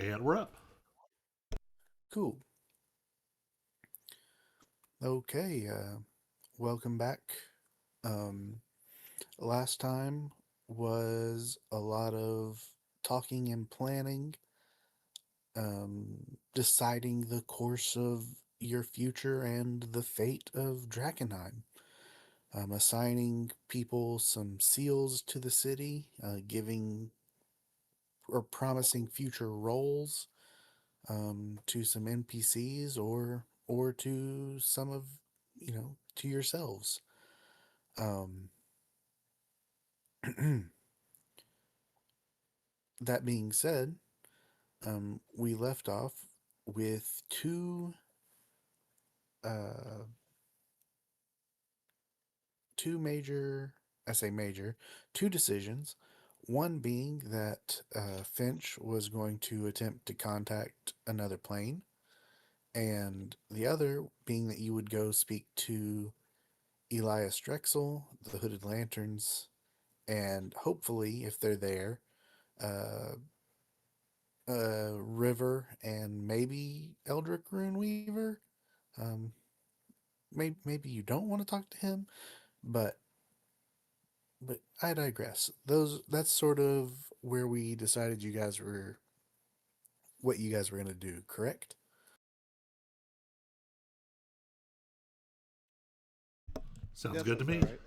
And we're up. Cool. Okay. Welcome back. Um, Last time was a lot of talking and planning, deciding the course of your future and the fate of Drakkenheim, assigning people some seals to the city, giving or promising future roles to some NPCs or to some of to yourselves. Um, that being said, we left off with uh, two major, I say major, two decisions. One being that Finch was going to attempt to contact another plane, and the other being that you would go speak to Elias Drexel, the Hooded Lanterns, and hopefully, if they're there, uh, River and maybe Eldrick Runeweaver. Um, maybe you don't want to talk to him, but I digress. That's sort of where we decided you guys were what you guys were going to do, correct? Sounds That good to sounds me. about right.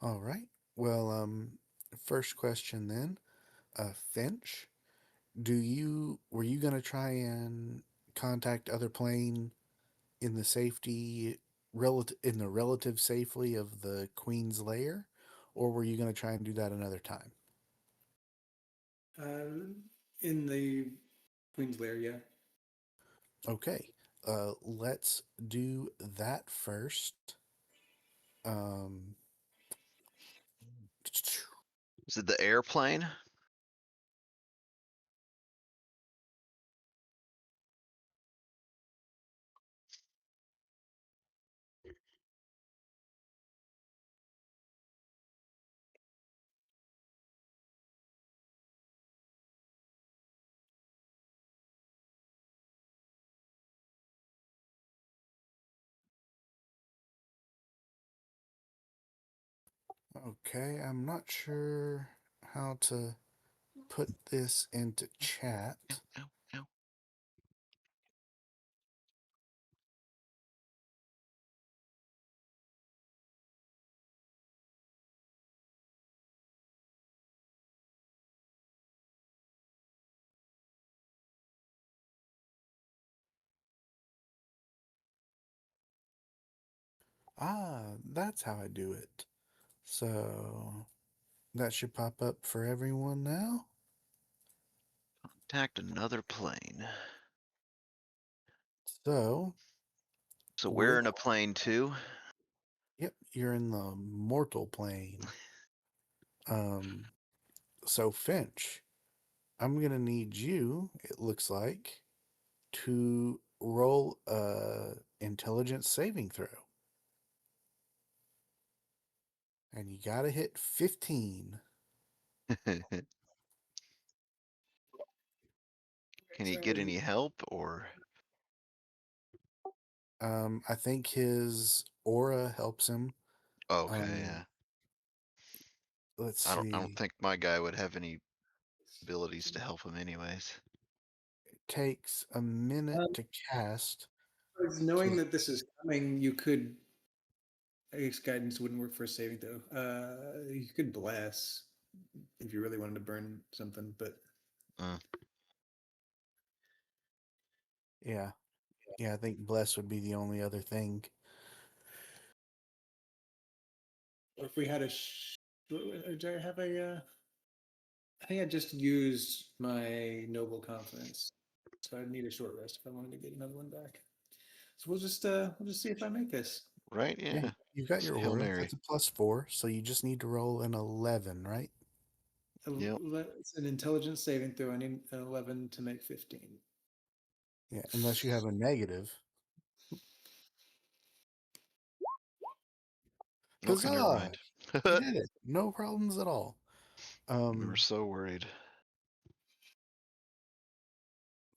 All right. Well, first question then, Finch, do you were you going to try and contact other plane in the safety relative in the relative safely of the Queen's lair, or were you going to try and do that another time? In the Queen's Lair, yeah. Okay, let's do that first. Um, Is it the airplane? okay, I'm not sure how to put this into chat. Ow, ow, ow. That's how I do it. So that should pop up for everyone now. Attacked another plane. So So we're with in a plane too. yep, you're in the mortal plane. Um, so Finch, I'm gonna need you. It looks like to roll a intelligence saving throw, and you gotta hit 15. Can he get So, any help or? I think his aura helps him. Okay, Um, yeah. let's I don't see. think my guy would have any abilities to help him anyways. It takes a minute um, to cast. knowing To that this is coming, you could. I guess guidance wouldn't work for a saving though. You could bless if you really wanted to burn something, but Mm, yeah, yeah. I think bless would be the only other thing. or if we had a. Do I have a? I think I just used my noble confidence, so I'd need a short rest if I wanted to get another one back. So we'll just see if I make this. right? Yeah, Yeah. you've got It's your a Hail aura. Mary. That's a +4, so you just need to roll an 11, right? Yep. It's an intelligence saving throw. I need an 11 to make 15. Yeah, unless you have a negative. Okay, never Huzzah! mind. You did it. No problems at all. We were Um, so worried.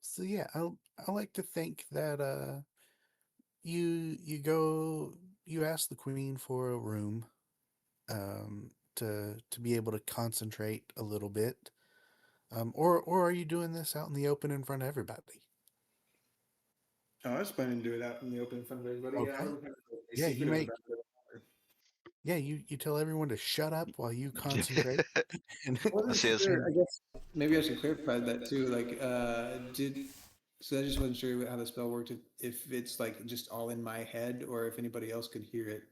So yeah, I like to think that you go you ask the queen for a room to be able to concentrate a little bit. Or are you doing this out in the open in front of everybody? Oh, I was planning to do it out in the open in front of everybody. Yeah, I Okay. wasn't trying to be Yeah, you secretive make about it. yeah, you tell everyone to shut up while you concentrate. And I wasn't See, sure. I guess maybe I should clarify that too. Like, so I just wasn't sure how the spell worked. If it's like just all in my head, or if anybody else could hear it.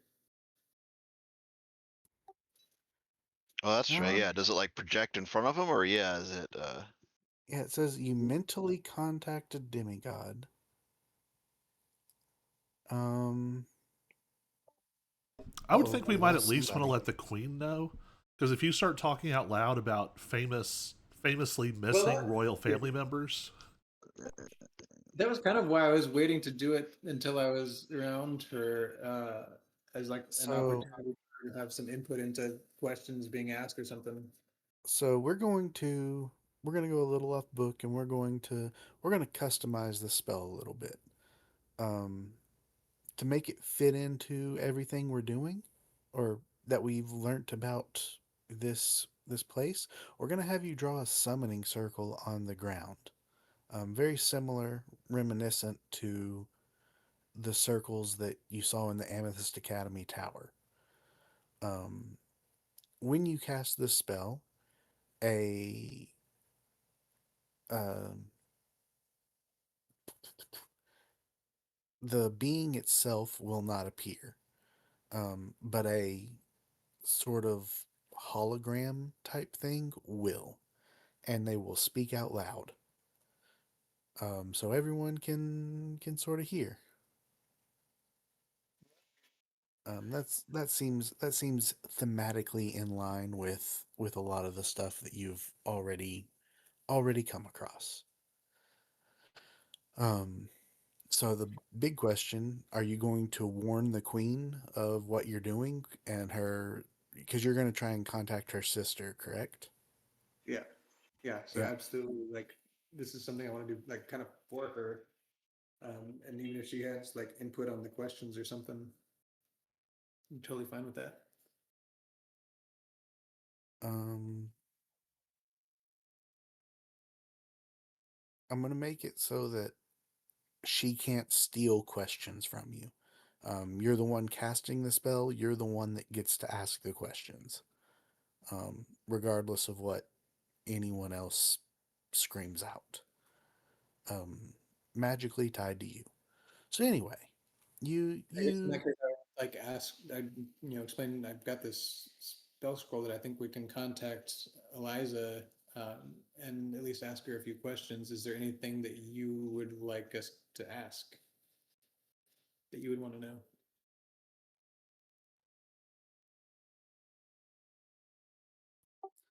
oh, that's right. uh, Yeah. Does it like project in front of him, or yeah, is it? yeah, it says you mentally contact a demigod. Um I would or think we might at bless least want to somebody. let the queen know, because if you start talking out loud about famously missing Well, royal family members, that was kind of why I was waiting to do it until I was around her, as like an So opportunity to have some input into questions being asked or something. so we're going to go a little off book, and we're going to customize the spell a little bit. Um to make it fit into everything we're doing, or that we've learnt about this place, we're going to have you draw a summoning circle on the ground. Very similar, reminiscent to the circles that you saw in the Amethyst Academy Tower. Um, when you cast this spell, a um the being itself will not appear, but a sort of hologram type thing will, and they will speak out loud, so everyone can sort of hear. That seems thematically in line with a lot of the stuff that you've already come across. Um, so the big question: are you going to warn the queen of what you're doing and her? Because you're going to try and contact her sister, correct? Yeah, yeah. So Yeah. absolutely, like this is something I want to do, like kind of for her. And even if she has like input on the questions or something, I'm totally fine with that. Um, I'm going to make it so that she can't steal questions from you. You're the one casting the spell. You're the one that gets to ask the questions, regardless of what anyone else screams out. Um, Magically tied to you. So anyway, you I guess in you that case, I would like ask, I explain. I've got this spell scroll that I think we can contact Eliza, and at least ask her a few questions. Is there anything that you would like us to ask that you would want to know?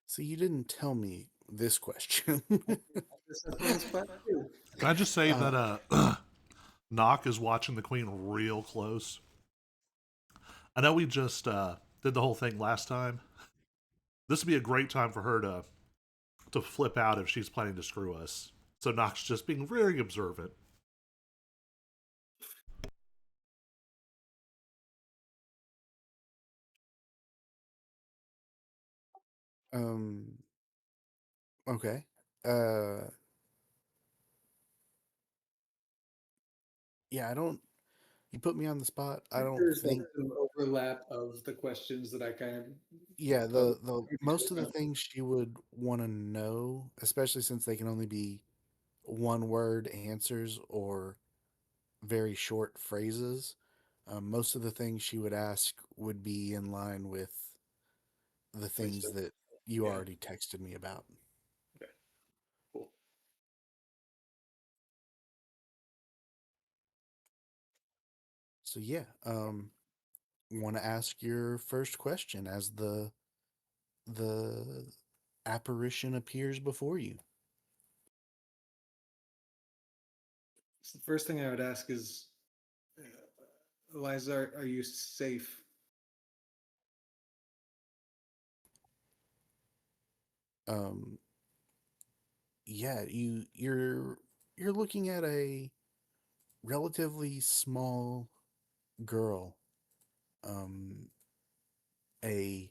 see. You didn't tell me this question. This is on the spot too. can I just say uh, that Knock is watching the queen real close. I know we just did the whole thing last time. This would be a great time for her to flip out if she's planning to screw us. So Knock's just being very observant. um. Okay. Uh. Yeah. I don't. You put me on the spot. I don't There's like think. some overlap of the questions that I kind of Yeah. posed. The most of the things she would want to know, especially since they can only be one word answers or very short phrases. Most of the things she would ask would be in line with the things Wisdom. that you Yeah. already texted me about. Okay. Cool. So yeah, want to ask your first question as the apparition appears before you. So the first thing I would ask is, Eliza, are you safe? Um, yeah, you're. you're looking at a relatively small girl. Um, a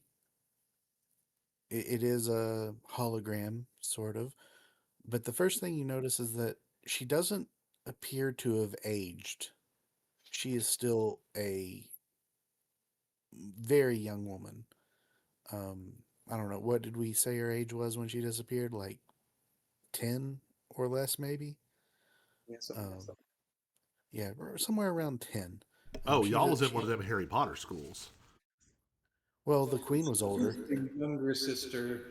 it is a hologram, sort of. But the first thing you notice is that she doesn't appear to have aged. She is still a very young woman. Um, I don't know. What did we say her age was when she disappeared? Like 10 or less, maybe? Yeah, something like Um, that. yeah, somewhere around 10. Oh, She's y'all a, was in she, one of them Harry Potter schools. well, the queen was older. The younger sister.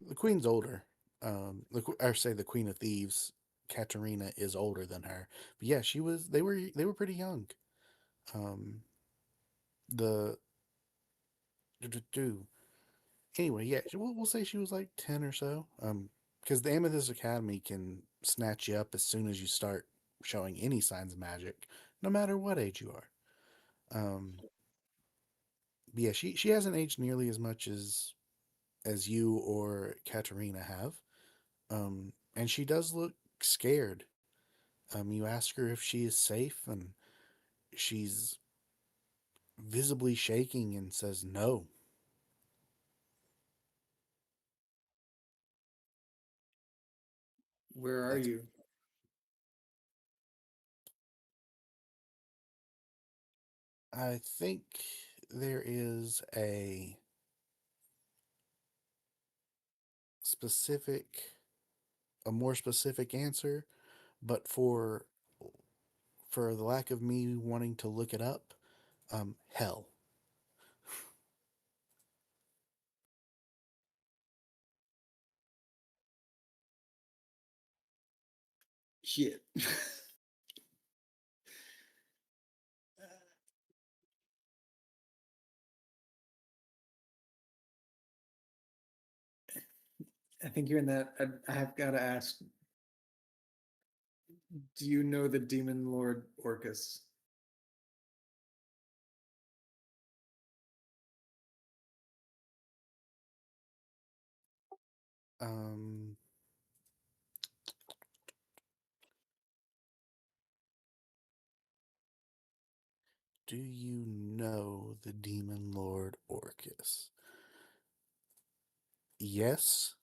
The queen's older. I say the queen of thieves, Katerina, is older than her. But yeah, she was. They were pretty young. Um, the do anyway, yeah, we'll say she was like 10 or so. Because the Amethyst Academy can snatch you up as soon as you start showing any signs of magic, no matter what age you are. Um, but yeah, she hasn't aged nearly as much as you or Katerina have. And she does look scared. You ask her if she is safe, and she's visibly shaking and says no. Where are That's you? I think there is specific a more specific answer, but for the lack of me wanting to look it up, hell. Shit. I think you're in that. I have got to ask, do you know the demon lord Orcus? Um, do you know the demon lord Orcus? Yes.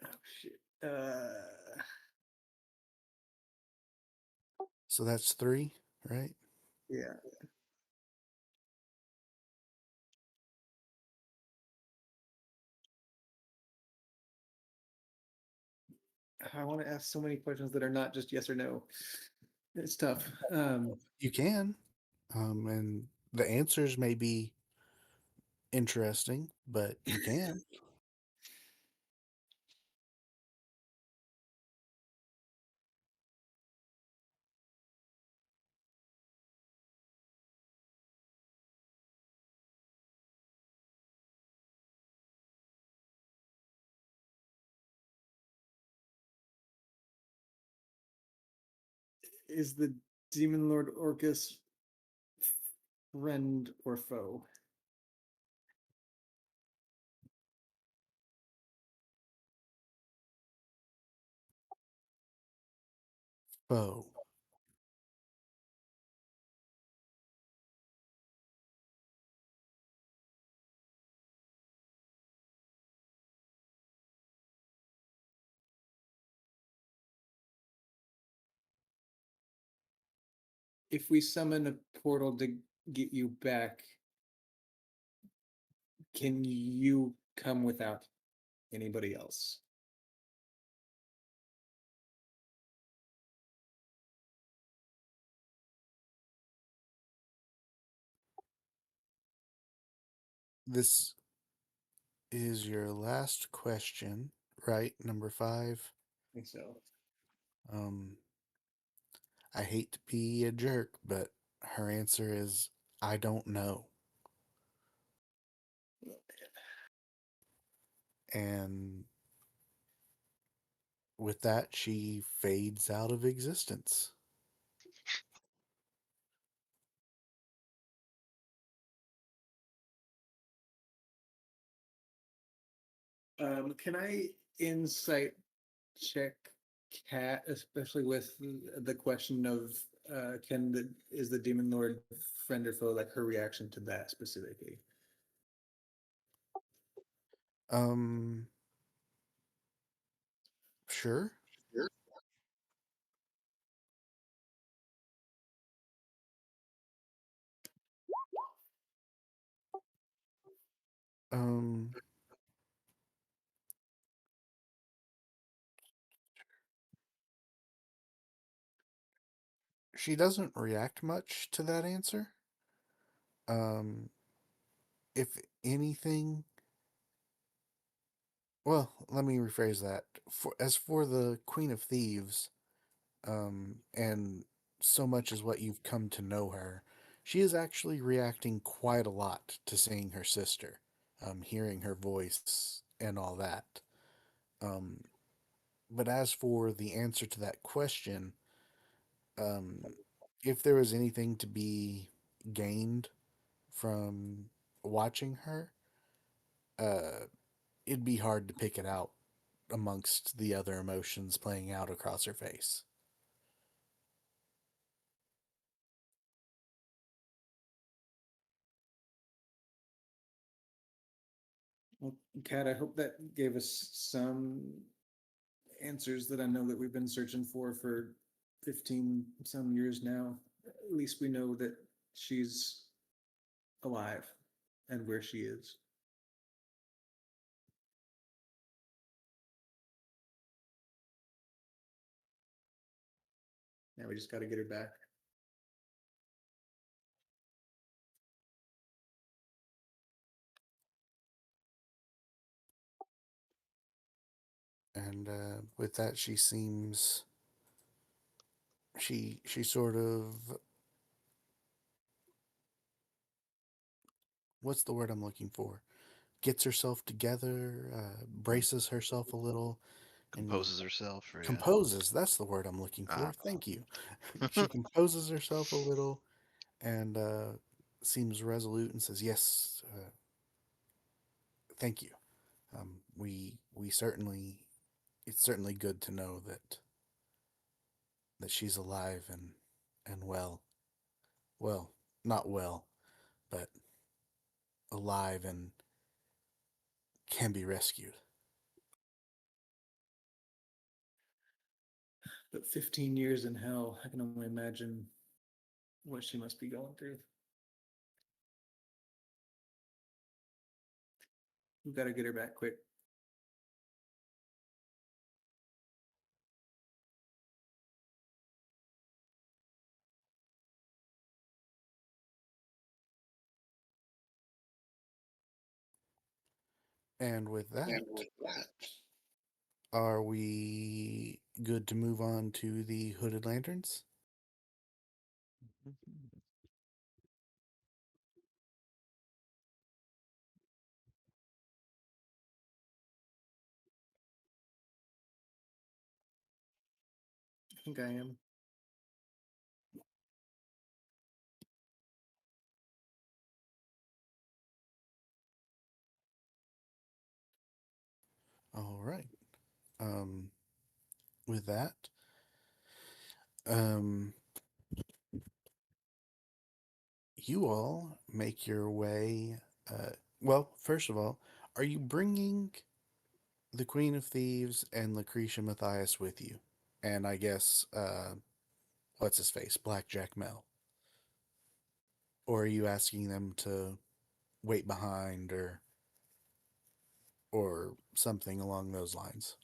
Oh shit. So that's three, right? Yeah. I want to ask so many questions that are not just yes or no. It's tough. You can. And the answers may be interesting, but you can. Is the demon lord Orcus friend or foe? Foe. If we summon a portal to get you back, can you come without anybody else? This is your last question, right? Number five. I think so. Um, I hate to be a jerk, but her answer is I don't know. And with that, she fades out of existence. Can I insight check cat, especially with the question of is the demon lord friend or foe, like her reaction to that specifically? Um, sure. Um, she doesn't react much to that answer. Um, if anything, well, let me rephrase that. As for the Queen of Thieves, and so much as what you've come to know her, she is actually reacting quite a lot to seeing her sister, hearing her voice and all that. Um, but as for the answer to that question, um, if there was anything to be gained from watching her, uh, it'd be hard to pick it out amongst the other emotions playing out across her face. Well, Kat, I hope that gave us some answers that I know that we've been searching for 15 some years now. At least we know that she's alive and where she is. Now we just got to get her back. And with that, she sort of, what's the word I'm looking for? Gets herself together, braces herself a little, and Composes herself, or yeah. composes. That's the word I'm looking Ah. for. Thank you. She composes herself a little and seems resolute and says, "Yes, thank you. We certainly, it's certainly good to know that she's alive and well. Well, not well, but alive and can be rescued." But 15 years in hell, I can only imagine what she must be going through. We've got to get her back quick. And with that, are we good to move on to the Hooded Lanterns? I think I am. All right. Um, with that, um, you all make your way. Well, first of all, are you bringing the Queen of Thieves and Lucretia Matthias with you? And I guess, what's his face? Blackjack Mel. Or are you asking them to wait behind or something along those lines?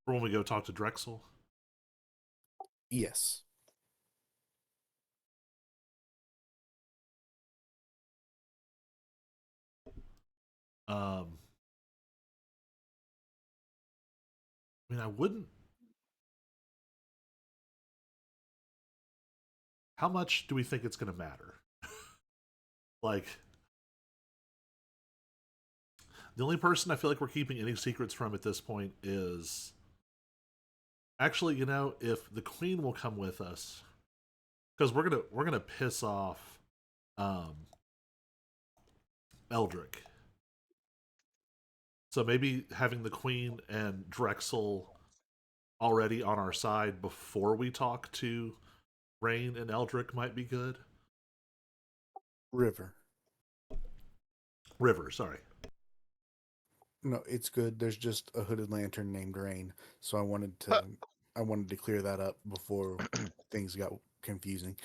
Or when we go talk to Drexel. Yes. Um, I mean, I wouldn't. How much do we think it's going to matter? Like, the only person I feel like we're keeping any secrets from at this point is actually, if the Queen will come with us, because we're gonna piss off um, Eldrick. So maybe having the Queen and Drexel already on our side before we talk to Rain and Eldrick might be good. River. River, sorry. No, it's good. There's just a hooded lantern named Rain, so I wanted to clear that up before things got confusing.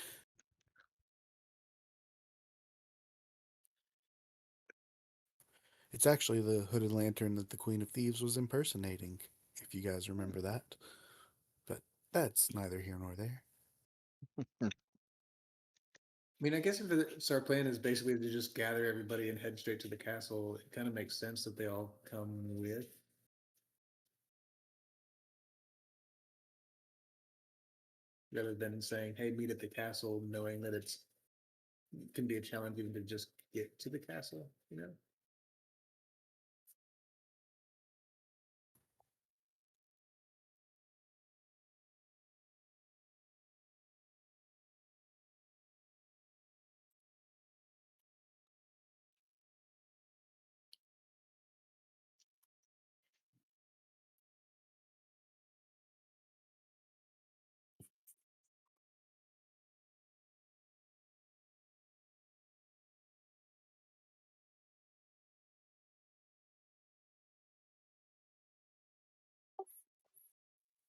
It's actually the hooded lantern that the Queen of Thieves was impersonating, if you guys remember that. But that's neither here nor there. I mean, I guess if our plan is basically to just gather everybody and head straight to the castle, it kind of makes sense that they all come with. Rather than saying, hey, meet at the castle, knowing that it's can be a challenge even to just get to the castle, you know?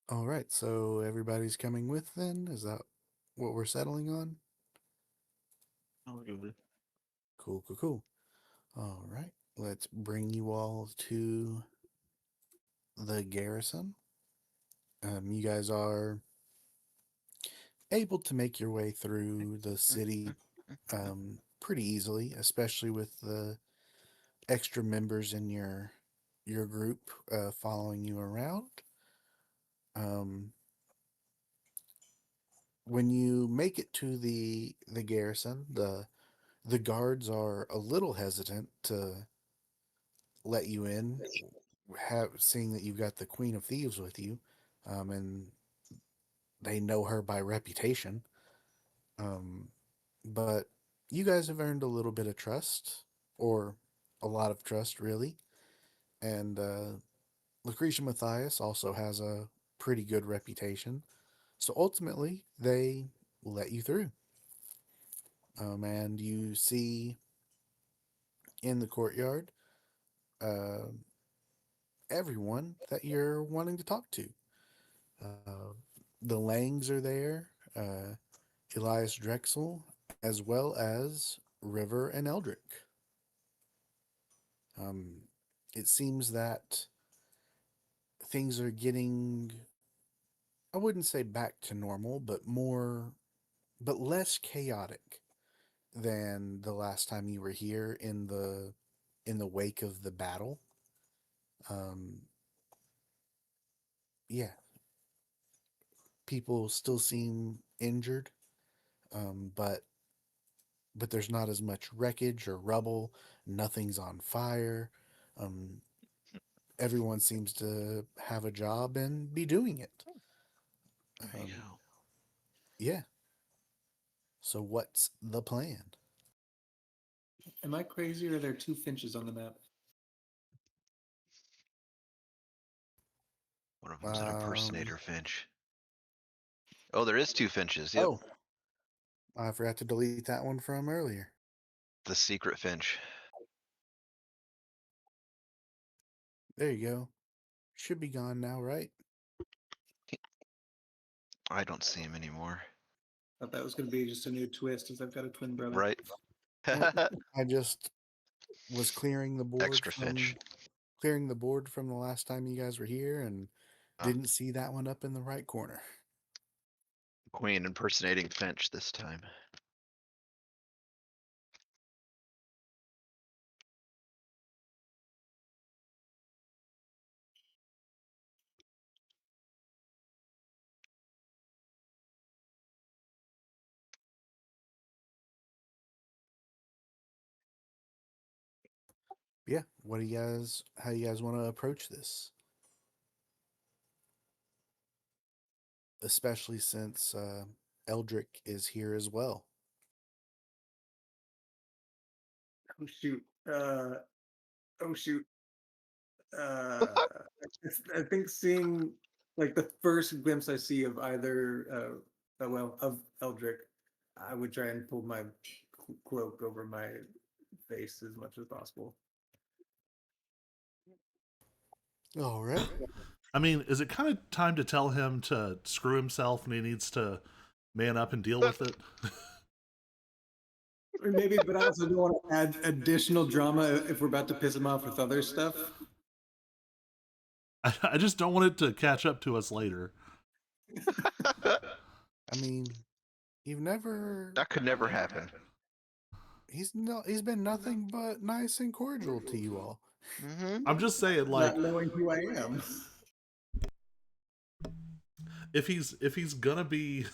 All right, so everybody's coming with then? Is that what we're settling on? Cool, cool, cool. All right, let's bring you all to the garrison. You guys are able to make your way through the city pretty easily, especially with the extra members in your group following you around. Um, when you make it to the garrison, the guards are a little hesitant to let you in, seeing that you've got the Queen of Thieves with you, and they know her by reputation. Um, but you guys have earned a little bit of trust, or a lot of trust, really. And Lucretia Matthias also has a pretty good reputation. So ultimately, they let you through. And you see in the courtyard uh, everyone that you're wanting to talk to. Uh, the Langs are there, Elias Drexel, as well as River and Eldrick. Um, it seems that things are getting, I wouldn't say back to normal, but less chaotic than the last time you were here in the wake of the battle. Um, yeah, people still seem injured, but there's not as much wreckage or rubble. Nothing's on fire. Um, everyone seems to have a job and be doing it. There you Um, go. yeah. So what's the plan? Am I crazy or are there two Finches on the map? One of them's an Um, impersonator finch. Oh, there is two finches. Yep. oh, I forgot to delete that one from earlier. The secret finch. There you go. Should be gone now, right? I don't see him anymore. Thought that was going to be just a new twist, as I've got a twin brother. Right? Nope. I just was Extra finch. clearing the board from the last time you guys were here and Oh, didn't see that one up in the right corner. queen impersonating finch this time. Yeah, how you guys want to approach this? Especially since Eldrick is here as well. Oh shoot. Oh shoot. Uh, I think seeing like the first glimpse I see of either, well, of Eldrick, I would try and pull my cloak over my face as much as possible. All right. I mean, is it kind of time to tell him to screw himself and he needs to man up and deal with it? Or maybe, but I also don't want to add additional drama if we're about to piss him off with other stuff. I just don't want it to catch up to us later. I mean, you've never. That could never happen. He's been nothing but nice and cordial to you all. Mm-hmm. I'm just saying, like, Not knowing who I am. if he's gonna be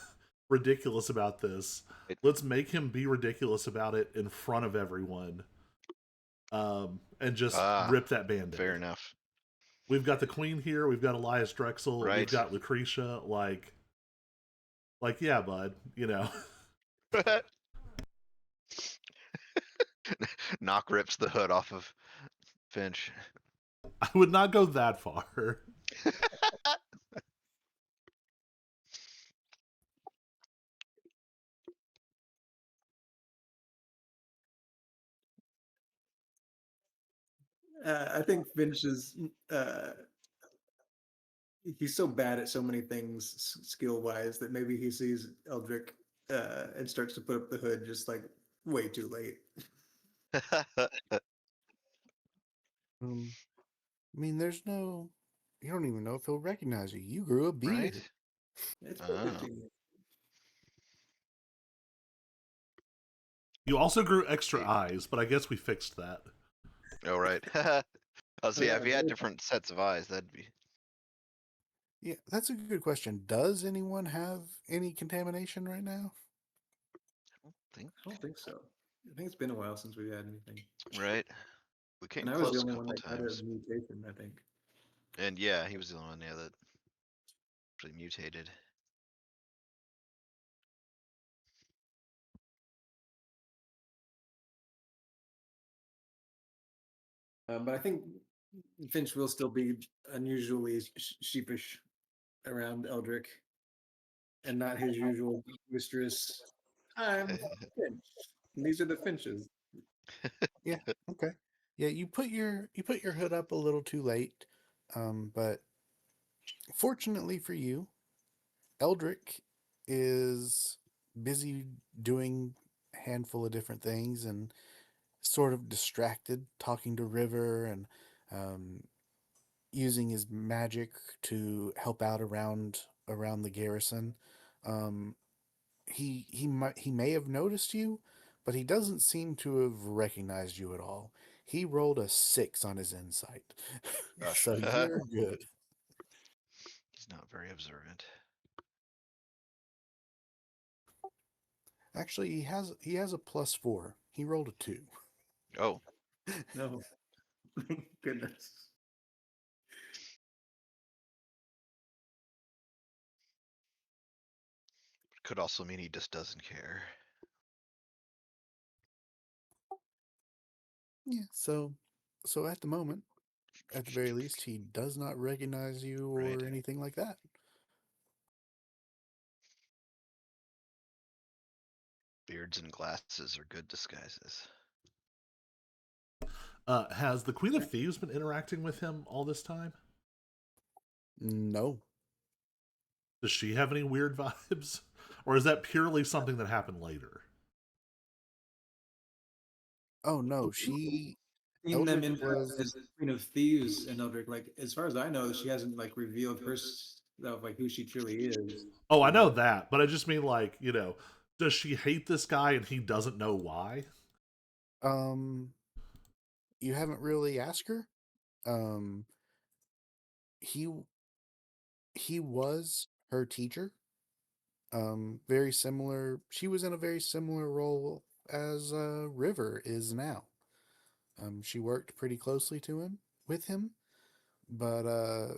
ridiculous about this, let's make him be ridiculous about it in front of everyone, and just rip that band-aid. Fair enough. We've got the Queen here. We've got Elias Drexel. Right. We've got Lucretia. Like, yeah, bud. You know, Knock rips the hood off of Finch. I would not go that far. I think Finch is he's so bad at so many things skill wise that maybe he sees Eldrick and starts to put up the hood just like way too late. I mean, there's no. You don't even know if he'll recognize you. You grew a beard. Right? It's Oh. 15. You also grew extra eyes, but I guess we fixed that. Oh, right. Oh, so yeah, if he had different sets of eyes, that'd be. Yeah, that's a good question. Does anyone have any contamination right now? I don't think so. I think it's been a while since we've had anything. Right. We came And I was the close a only one couple that got a times. mutation, I think. And yeah, he was the only one, yeah, that actually mutated. But I think Finch will still be unusually sheepish around Eldrick and not his usual boisterous. I'm Finch. And these are the Finches. Yeah. Okay. Yeah, you put your hood up a little too late, but fortunately for you, Eldrick is busy doing a handful of different things and sort of distracted, talking to River and um, using his magic to help out around the garrison. Um, he may have noticed you, but he doesn't seem to have recognized you at all. He rolled a 6 on his insight, Gosh. so you're good. He's not very observant. Actually, he has a +4. He rolled a 2. Oh, No. Goodness. could also mean he just doesn't care. Yeah. So at the moment, at the very least, he does not recognize you or Right. anything like that. Beards and glasses are good disguises. Has the Queen of Thieves been interacting with him all this time? No. Does she have any weird vibes? Or is that purely something that happened later? Oh no, she Seen them Eldrick interact was as Queen of Thieves and Eldrick. Like, as far as I know, she hasn't like revealed herself, like who she truly is. Oh, I know that, but I just mean, like, does she hate this guy and he doesn't know why? um you haven't really asked her. Um he he was her teacher. Very similar. She was in a very similar role as River is now. She worked pretty closely with him, but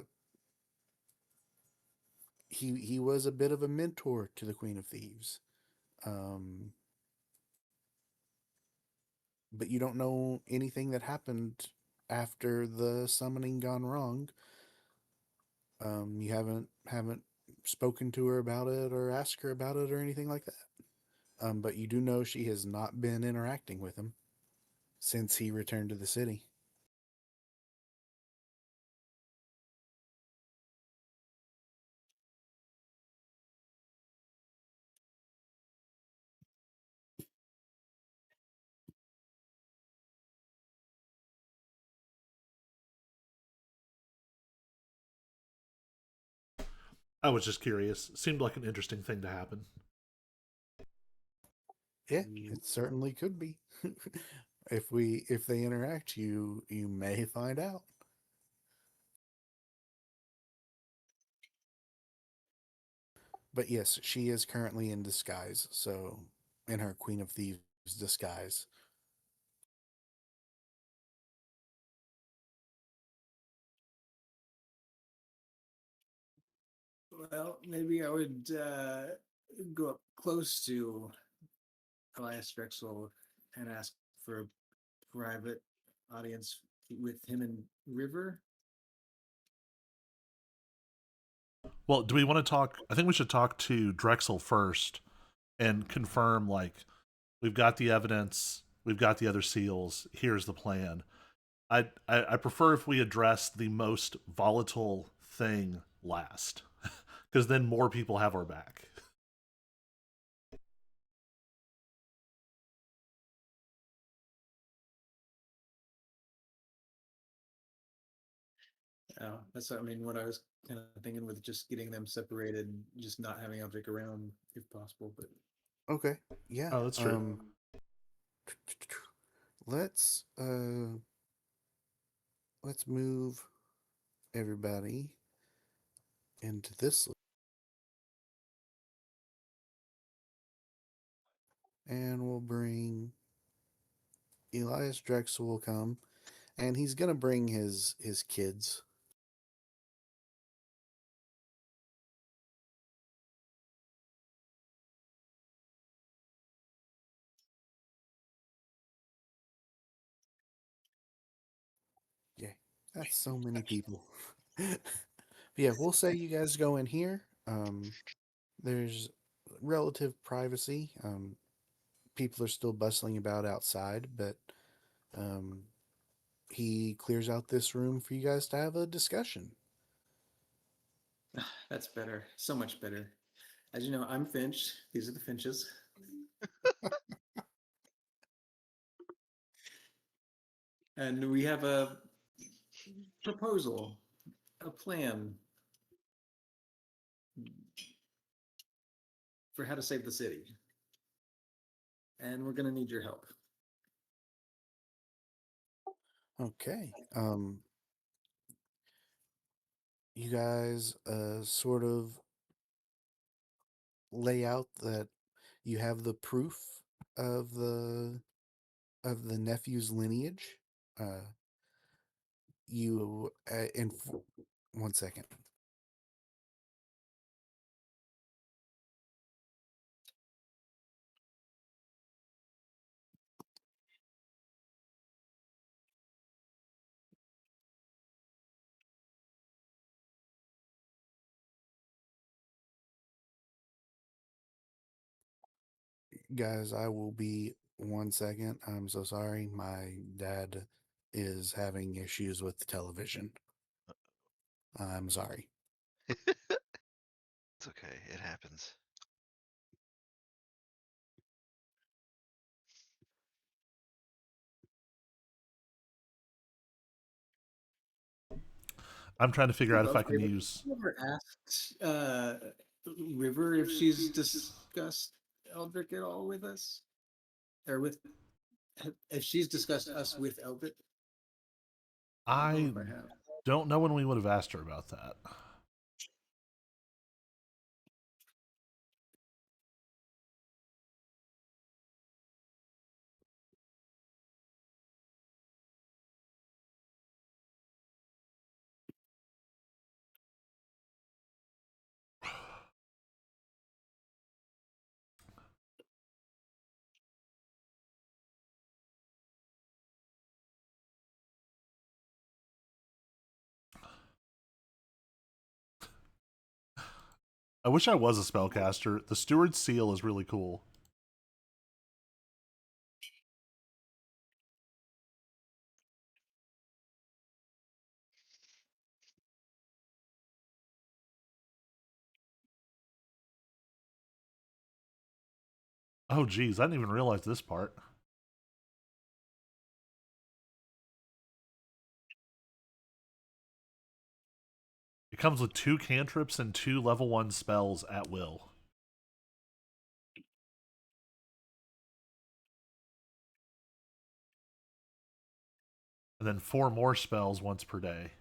he was a bit of a mentor to the Queen of Thieves. Um, but you don't know anything that happened after the summoning gone wrong. You haven't spoken to her about it or asked her about it or anything like that. But you do know she has not been interacting with him since he returned to the city. I was just curious. Seemed like an interesting thing to happen. Yeah, it certainly could be. If they interact, you may find out. But yes, she is currently in disguise, so in her Queen of Thieves disguise. Well, maybe I would go up close to Elias Drexel and ask for a private audience with him and River. Well, do we want to talk? I think we should talk to Drexel first and confirm, like, we've got the evidence, we've got the other seals, here's the plan. I prefer if we address the most volatile thing last, because then more people have our back. That's what I mean. What I was kind of thinking with just getting them separated, just not having Object around if possible. But Okay, yeah. Oh, that's true. Let's let's move everybody into this, and we'll bring Elias Drexel will come, and he's gonna bring his kids. Yeah, that's so many people. Yeah, we'll say you guys go in here. There's relative privacy. People are still bustling about outside, but um, he clears out this room for you guys to have a discussion. that's better. So much better. As you know, I'm Finch. These are the Finches. And we have a proposal, a plan for how to save the city. And we're going to need your help. Okay. You guys sort of lay out that you have the proof of the nephew's lineage. Uh, you in 1 second. Guys, I will be 1 second. I'm so sorry. My dad is having issues with the television. I'm sorry. It's okay. It happens. I'm trying to figure out if Well, I can use. you ever asked River if she's discussed Eldrick at all with us? Or with, if she's discussed us with Eldrick? I don't know I if I have. don't know when we would have asked her about that. I wish I was a spellcaster. The Steward's Seal is really cool. Oh, geez, I didn't even realize this part. It comes with 2 cantrips and 2 level 1 spells at will. And then 4 more spells once per day.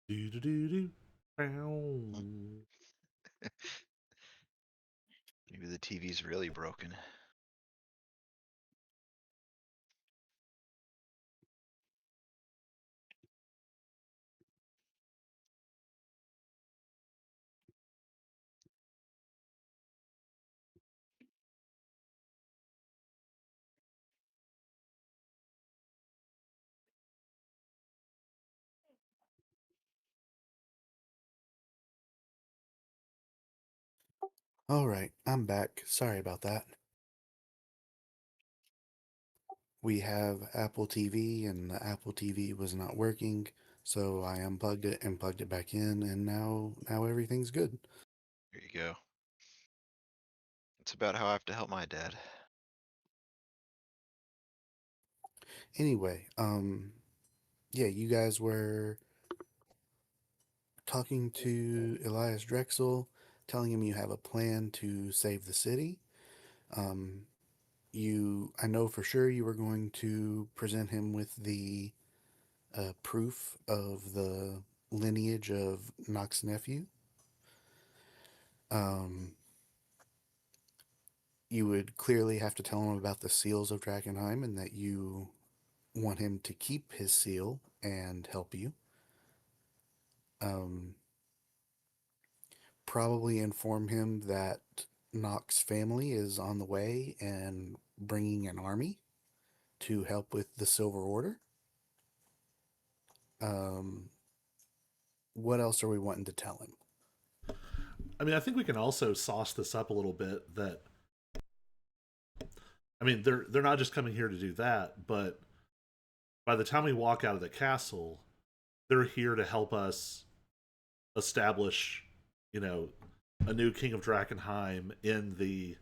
Do do do do. Maybe the TV's really broken. All right, I'm back. Sorry about that. We have Apple TV, and the Apple TV was not working, so I unplugged it and plugged it back in, and now everything's good. Here you go. It's about how I have to help my dad. Anyway, yeah, you guys were talking to Elias Drexel, telling him you have a plan to save the city. Um, I know for sure you were going to present him with the proof of the lineage of Nock's nephew. Um, you would clearly have to tell him about the seals of Drakkenheim and that you want him to keep his seal and help you. Um, probably inform him that Nock's family is on the way and bringing an army to help with the Silver Order. Um, what else are we wanting to tell him? I mean, I think we can also sauce this up a little bit that I mean, they're not just coming here to do that, but by the time we walk out of the castle, they're here to help us establish, you know, a new king of Drakkenheim in the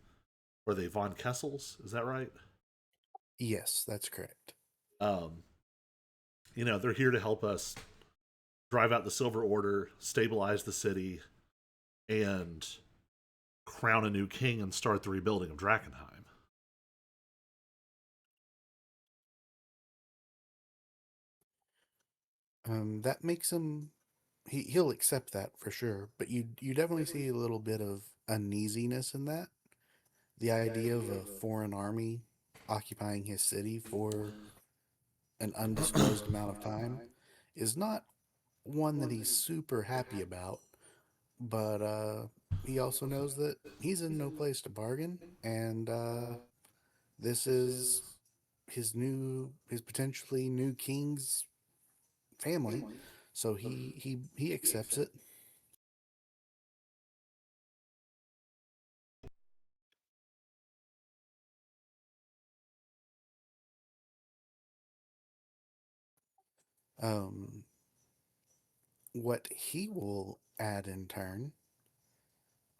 or the Von Kessels, is that right? Yes, that's correct. Um, they're here to help us drive out the Silver Order, stabilize the city, and crown a new king and start the rebuilding of Drakkenheim. That makes him he'll accept that for sure, but you definitely see a little bit of uneasiness in that. The idea of a foreign army occupying his city for an undisclosed amount of time is not one that he's super happy about, but he also knows that he's in no place to bargain, and this is his potentially new king's family, so he accepts it. Um, what he will add in turn,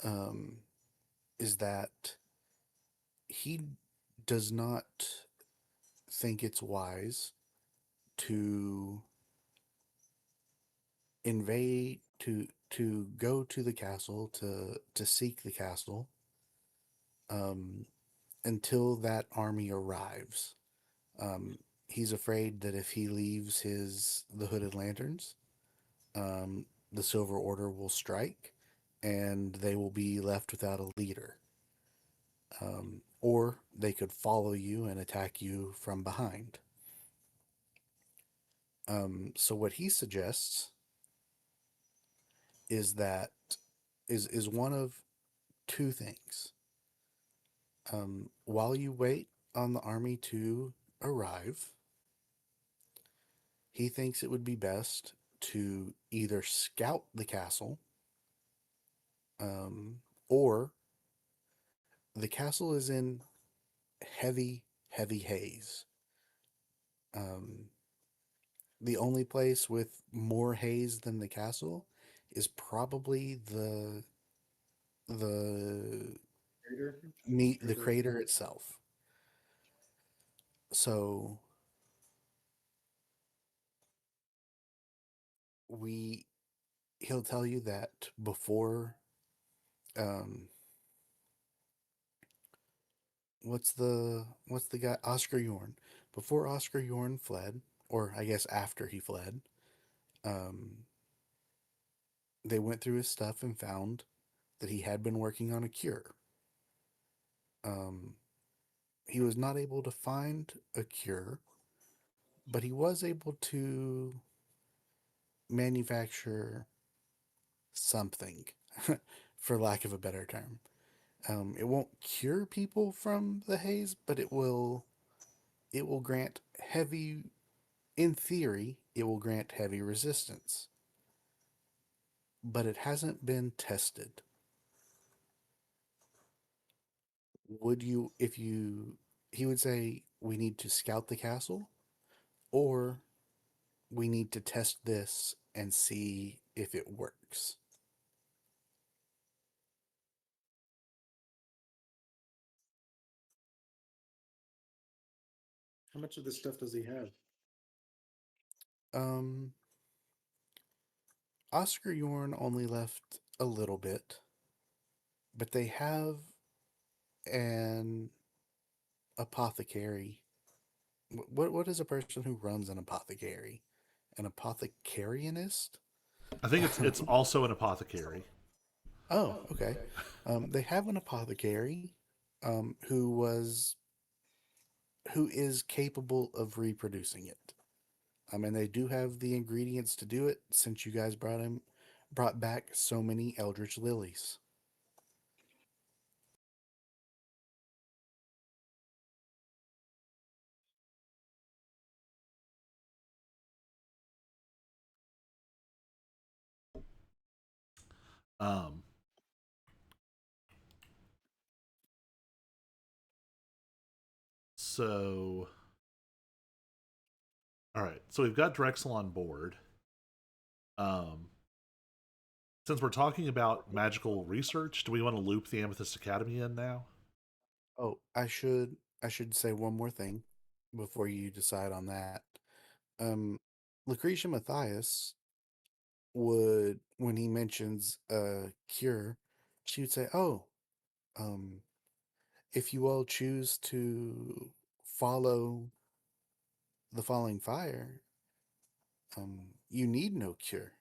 um, is that he does not think it's wise to invade to go to the castle to seek the castle um, until that army arrives. Um, he's afraid that if he leaves the Hooded Lanterns, the Silver Order will strike, and they will be left without a leader. Or they could follow you and attack you from behind. So what he suggests is that is one of two things. While you wait on the army to arrive, he thinks it would be best to either scout the castle, um, or the castle is in heavy, heavy haze. Um, the only place with more haze than the castle is probably the Crater? the crater itself. So we he'll tell you that before um what's the guy Oscar Yorn, before Oscar Yorn fled, or I guess after he fled, um they went through his stuff and found that he had been working on a cure. um he was not able to find a cure, but he was able to manufacture something, for lack of a better term. It won't cure people from the haze, but it will grant heavy, in theory, it will grant heavy resistance. But it hasn't been tested. Would you, if you, he would say, we need to scout the castle, or we need to test this and see if it works. How much of this stuff does he have? Um, Oscar Yorn only left a little bit, but they have an apothecary. What is a person who runs an apothecary? An apothecarianist? I think it's also an apothecary. Oh, okay. They have an apothecary who is capable of reproducing it. And they do have the ingredients to do it, since you guys brought back so many eldritch lilies. Um, so, all right. So we've got Drexel on board. Um, since we're talking about magical research, do we want to loop the Amethyst Academy in now? Oh, I should say one more thing before you decide on that. Um, Lucretia Matthias would, when he mentions a cure, she would say, "Oh, um, if you all choose to follow the falling fire, you need no cure.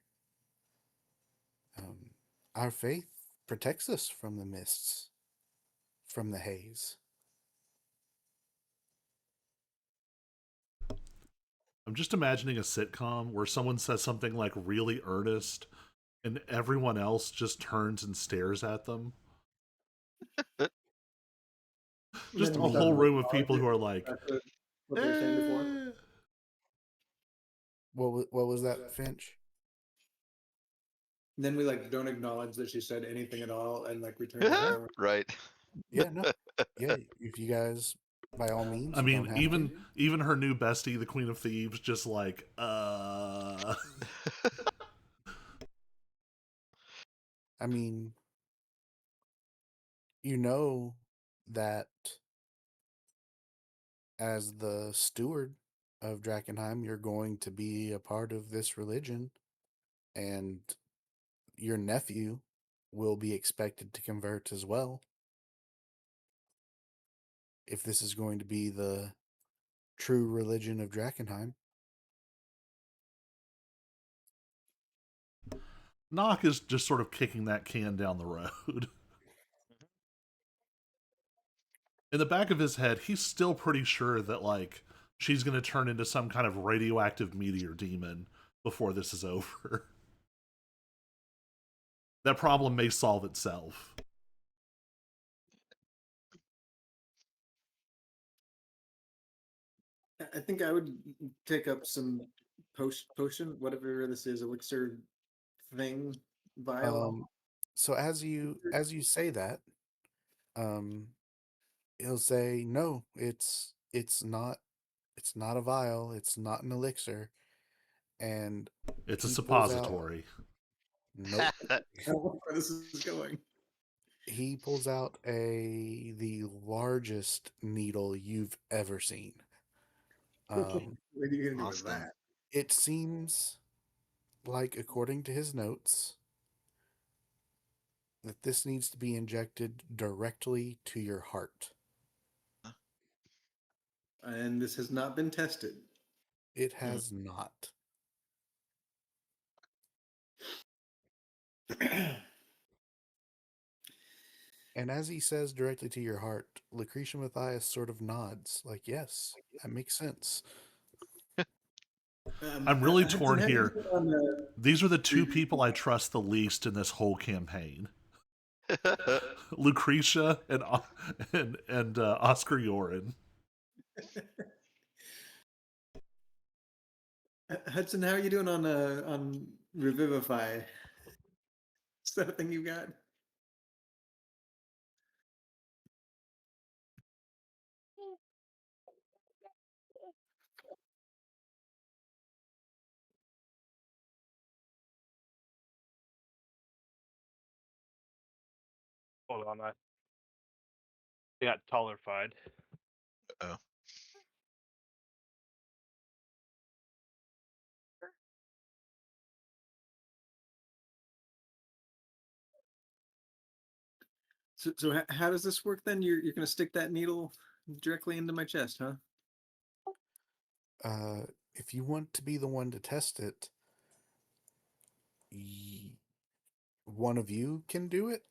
Um, our faith protects us from the mists, from the haze." I'm just imagining a sitcom where someone says something like really earnest and everyone else just turns and stares at them. And Just then a we don't whole room of acknowledge people it. who are like, That's what they were saying before. eh. What was that, Finch? And then we like don't acknowledge that she said anything at all, and like return to the conversation. Right. Yeah, no, yeah. If you guys, by all means, I you don't mean, have to. even her new bestie, the Queen of Thieves, just like, I mean, you know that as the steward of Drakkenheim, you're going to be a part of this religion, and your nephew will be expected to convert as well. If this is going to be the true religion of Drakkenheim. Nock is just sort of kicking that can down the road. In the back of his head, he's still pretty sure that, like, she's going to turn into some kind of radioactive meteor demon before this is over. That problem may solve itself. I think I would take up some potion, whatever this is, elixir thing, vial. So as you say that, um, he'll say, "No, it's not a vial, it's not an elixir," and It's a he pulls out. suppository. Nope. I don't know where this is going. He pulls out the largest needle you've ever seen. Um, What are you gonna do with Awesome. that? it seems like, according to his notes, that this needs to be injected directly to your heart. And this has not been tested. It has not. And as he says directly to your heart, Lucretia Matthias sort of nods, like, yes, that makes sense. I'm really Hudson, torn how do you here. feel on These are the two people I trust the least in this whole campaign. Lucretia and Oscar Yoren. Hudson, how are you doing on Revivify? Is that a thing you got? Hold on, I got tolerified. Oh. So how does this work then? You're gonna stick that needle directly into my chest, huh? If you want to be the one to test it, y- one of you can do it,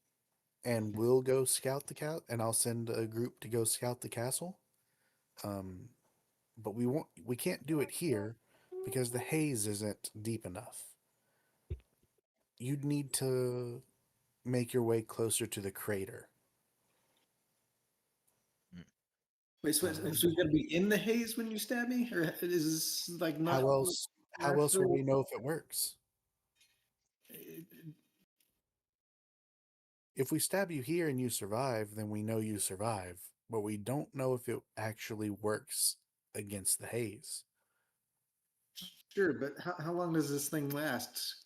and we'll go scout the cat, and I'll send a group to go scout the castle. But we can't do it here because the haze isn't deep enough. You'd need to make your way closer to the crater. Wait, so Um, you're gonna be in the haze when you stab me, or is this like not how else? How else would we know if it works? If we stab you here and you survive, then we know you survive, but we don't know if it actually works against the haze. Sure, but how long does this thing last?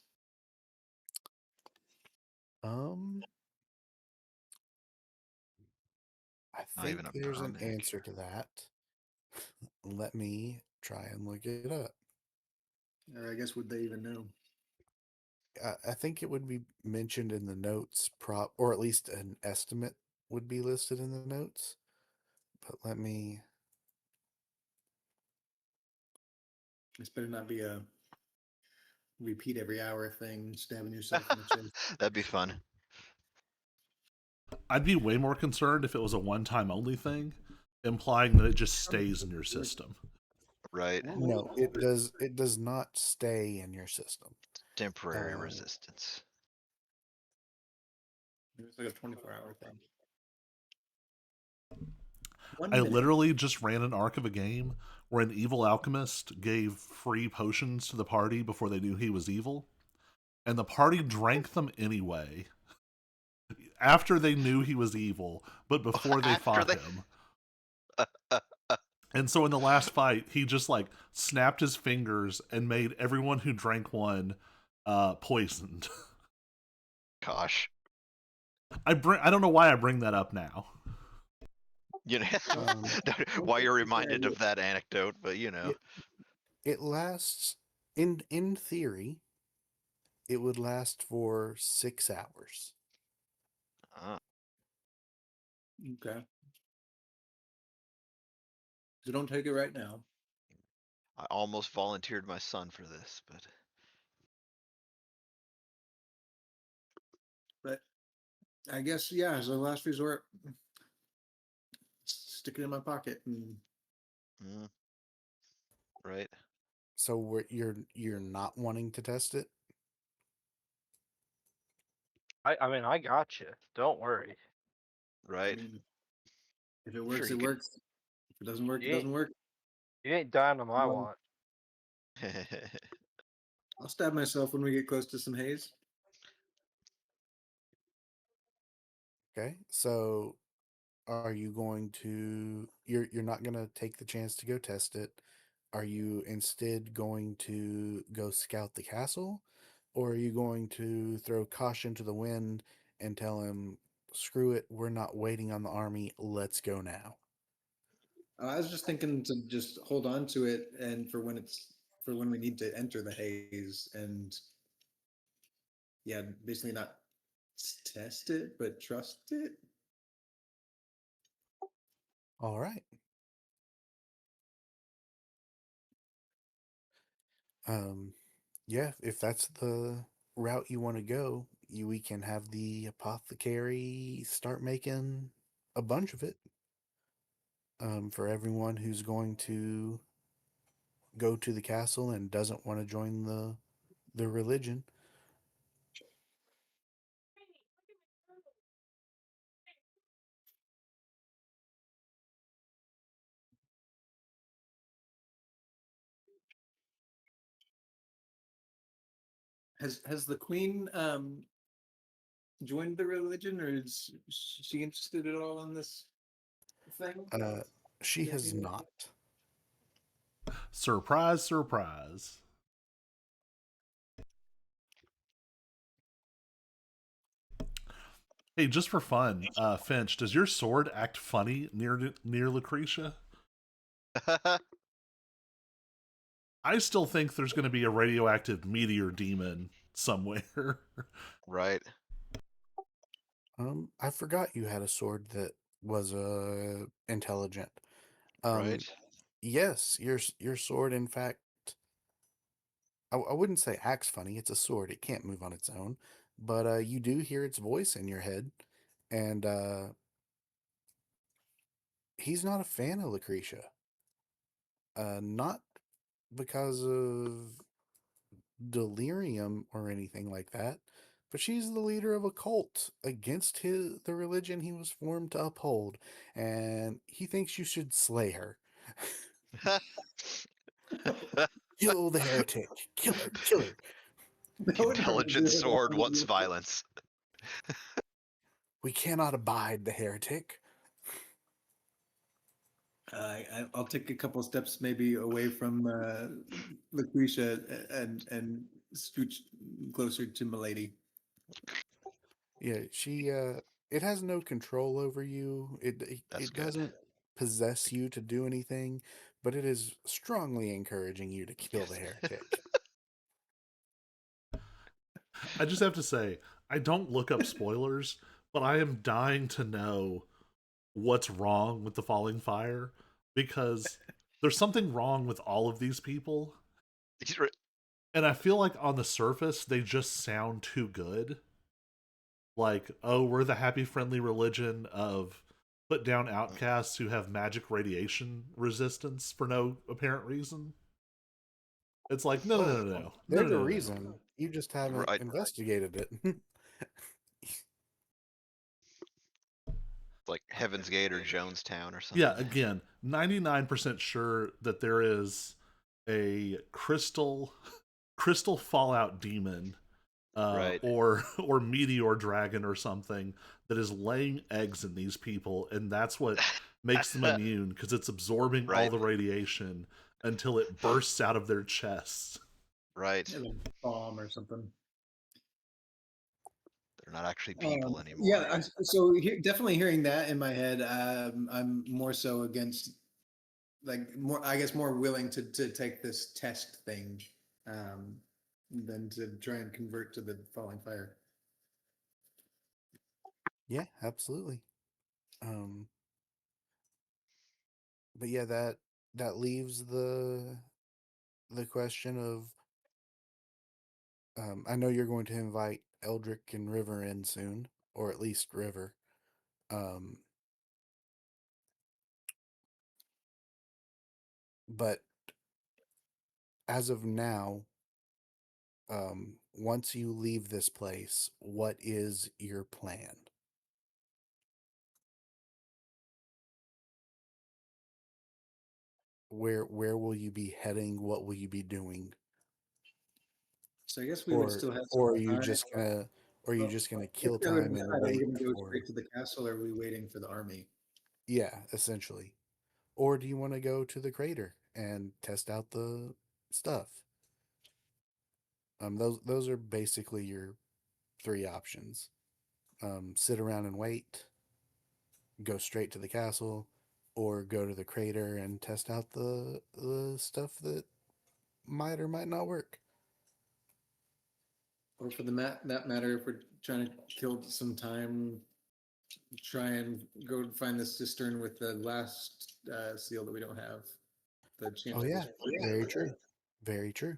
Um, I Not even think a there's an tonic. answer to that. Let me try and look it up. Or I guess would they even know? I think it would be mentioned in the notes, or at least an estimate would be listed in the notes. But let me. This better not be a repeat every hour thing, stabbing yourself in the chest. That'd be fun. I'd be way more concerned if it was a one-time only thing, implying that it just stays in your system. Right. No, it does. It does not stay in your system. Temporary Uh, resistance. It's like a 24-hour thing. 1 I minute. literally just ran an arc of a game where an evil alchemist gave free potions to the party before they knew he was evil, and the party drank them anyway after they knew he was evil, but before they After fought they. him. And so in the last fight, he just like snapped his fingers and made everyone who drank one poisoned. Gosh. I don't know why I bring that up now. You know, Um, why you're reminded of that anecdote, but you know. it, it lasts, in theory, it would last for 6 hours. Ah, Okay. So don't take it right now. I almost volunteered my son for this, but But I guess, yeah, as a last resort, stick it in my pocket and mm, right, So you're not wanting to test it? I mean, I got you. Don't worry. I right. mean, if it I'm sure works, you it works. If it doesn't work, it You ain't, doesn't work. you ain't dying on my Well, watch. could. I'll stab myself when we get close to some haze. Okay. So are you going to you're not going to take the chance to go test it? Are you instead going to go scout the castle, or are you going to throw caution to the wind and tell him, "Screw it, we're not waiting on the army, let's go now." I was just thinking to just hold on to it, and for when we need to enter the haze, and yeah, basically not test it, but trust it. All right. Um yeah, if that's the route you want to go, we can have the apothecary start making a bunch of it, for everyone who's going to go to the castle and doesn't want to join the religion. Has the queen joined the religion, or is she interested at all in this thing? Uh, she has not. Surprise, surprise. Hey, just for fun, Finch, does your sword act funny near Lucretia? I still think there's going to be a radioactive meteor demon somewhere. Right, I forgot you had a sword that was intelligent. right. Um, yes, your sword, in fact, I wouldn't say acts funny. It's a sword; it can't move on its own. But you do hear its voice in your head, and he's not a fan of Lucretia. Not because of delirium or anything like that, but she's the leader of a cult against the religion he was formed to uphold, and he thinks you should slay her. Kill the heretic. Kill her. Kill her. That The would never intelligent do sword wants it. violence. We cannot abide the heretic. I'll take a couple steps maybe away from Lucretia and scooch closer to Milady. Yeah, she it has no control over you. That's It good. doesn't possess you to do anything, but it is strongly encouraging you to kill the Yes. heretic. I just have to say, I don't look up spoilers, but I am dying to know what's wrong with the falling fire because there's something wrong with all of these people. He's right. And I feel like on the surface, they just sound too good. Like, oh, we're the happy, friendly religion of put down outcasts who have magic radiation resistance for no apparent reason. It's like, no, no, no, Oh, no, no, no, no, there's a no, no. reason. You just haven't Right. investigated it. Like Heaven's Gate or Jonestown or Yeah, something. again, 99% sure that there is a crystal fallout demon Right. or meteor dragon or something that is laying eggs in these people, and that's what makes them immune because it's absorbing all Right. the radiation until it bursts out of their chests. Right. Yeah, like bomb or something. They're not actually people Yeah, anymore. definitely hearing that in my head, I'm more so against, like, more, I guess, more willing to take this test thing, um, than to try and convert to the falling fire. Yeah, absolutely. Um, but yeah, that leaves the question of I know you're going to invite Eldrick and River in soon, or at least River. Um, but as of now, once you leave this place, what is your plan? Where will you be heading? What will you be doing? So I guess we would Or still have or some are you time. just gonna or are you Well, just gonna if kill we would time and decide, are we wait going to go for straight to the castle, or are we waiting for the army? yeah, essentially. Or do you want to go to the crater and test out the stuff? Those are basically your three options. Sit around and wait, go straight to the castle, or go to the crater and test out the stuff that might or might not work. Or for that matter, if we're trying to kill some time, try and go find the cistern with the last seal that we don't have. The Oh chance. yeah, very true. Very true.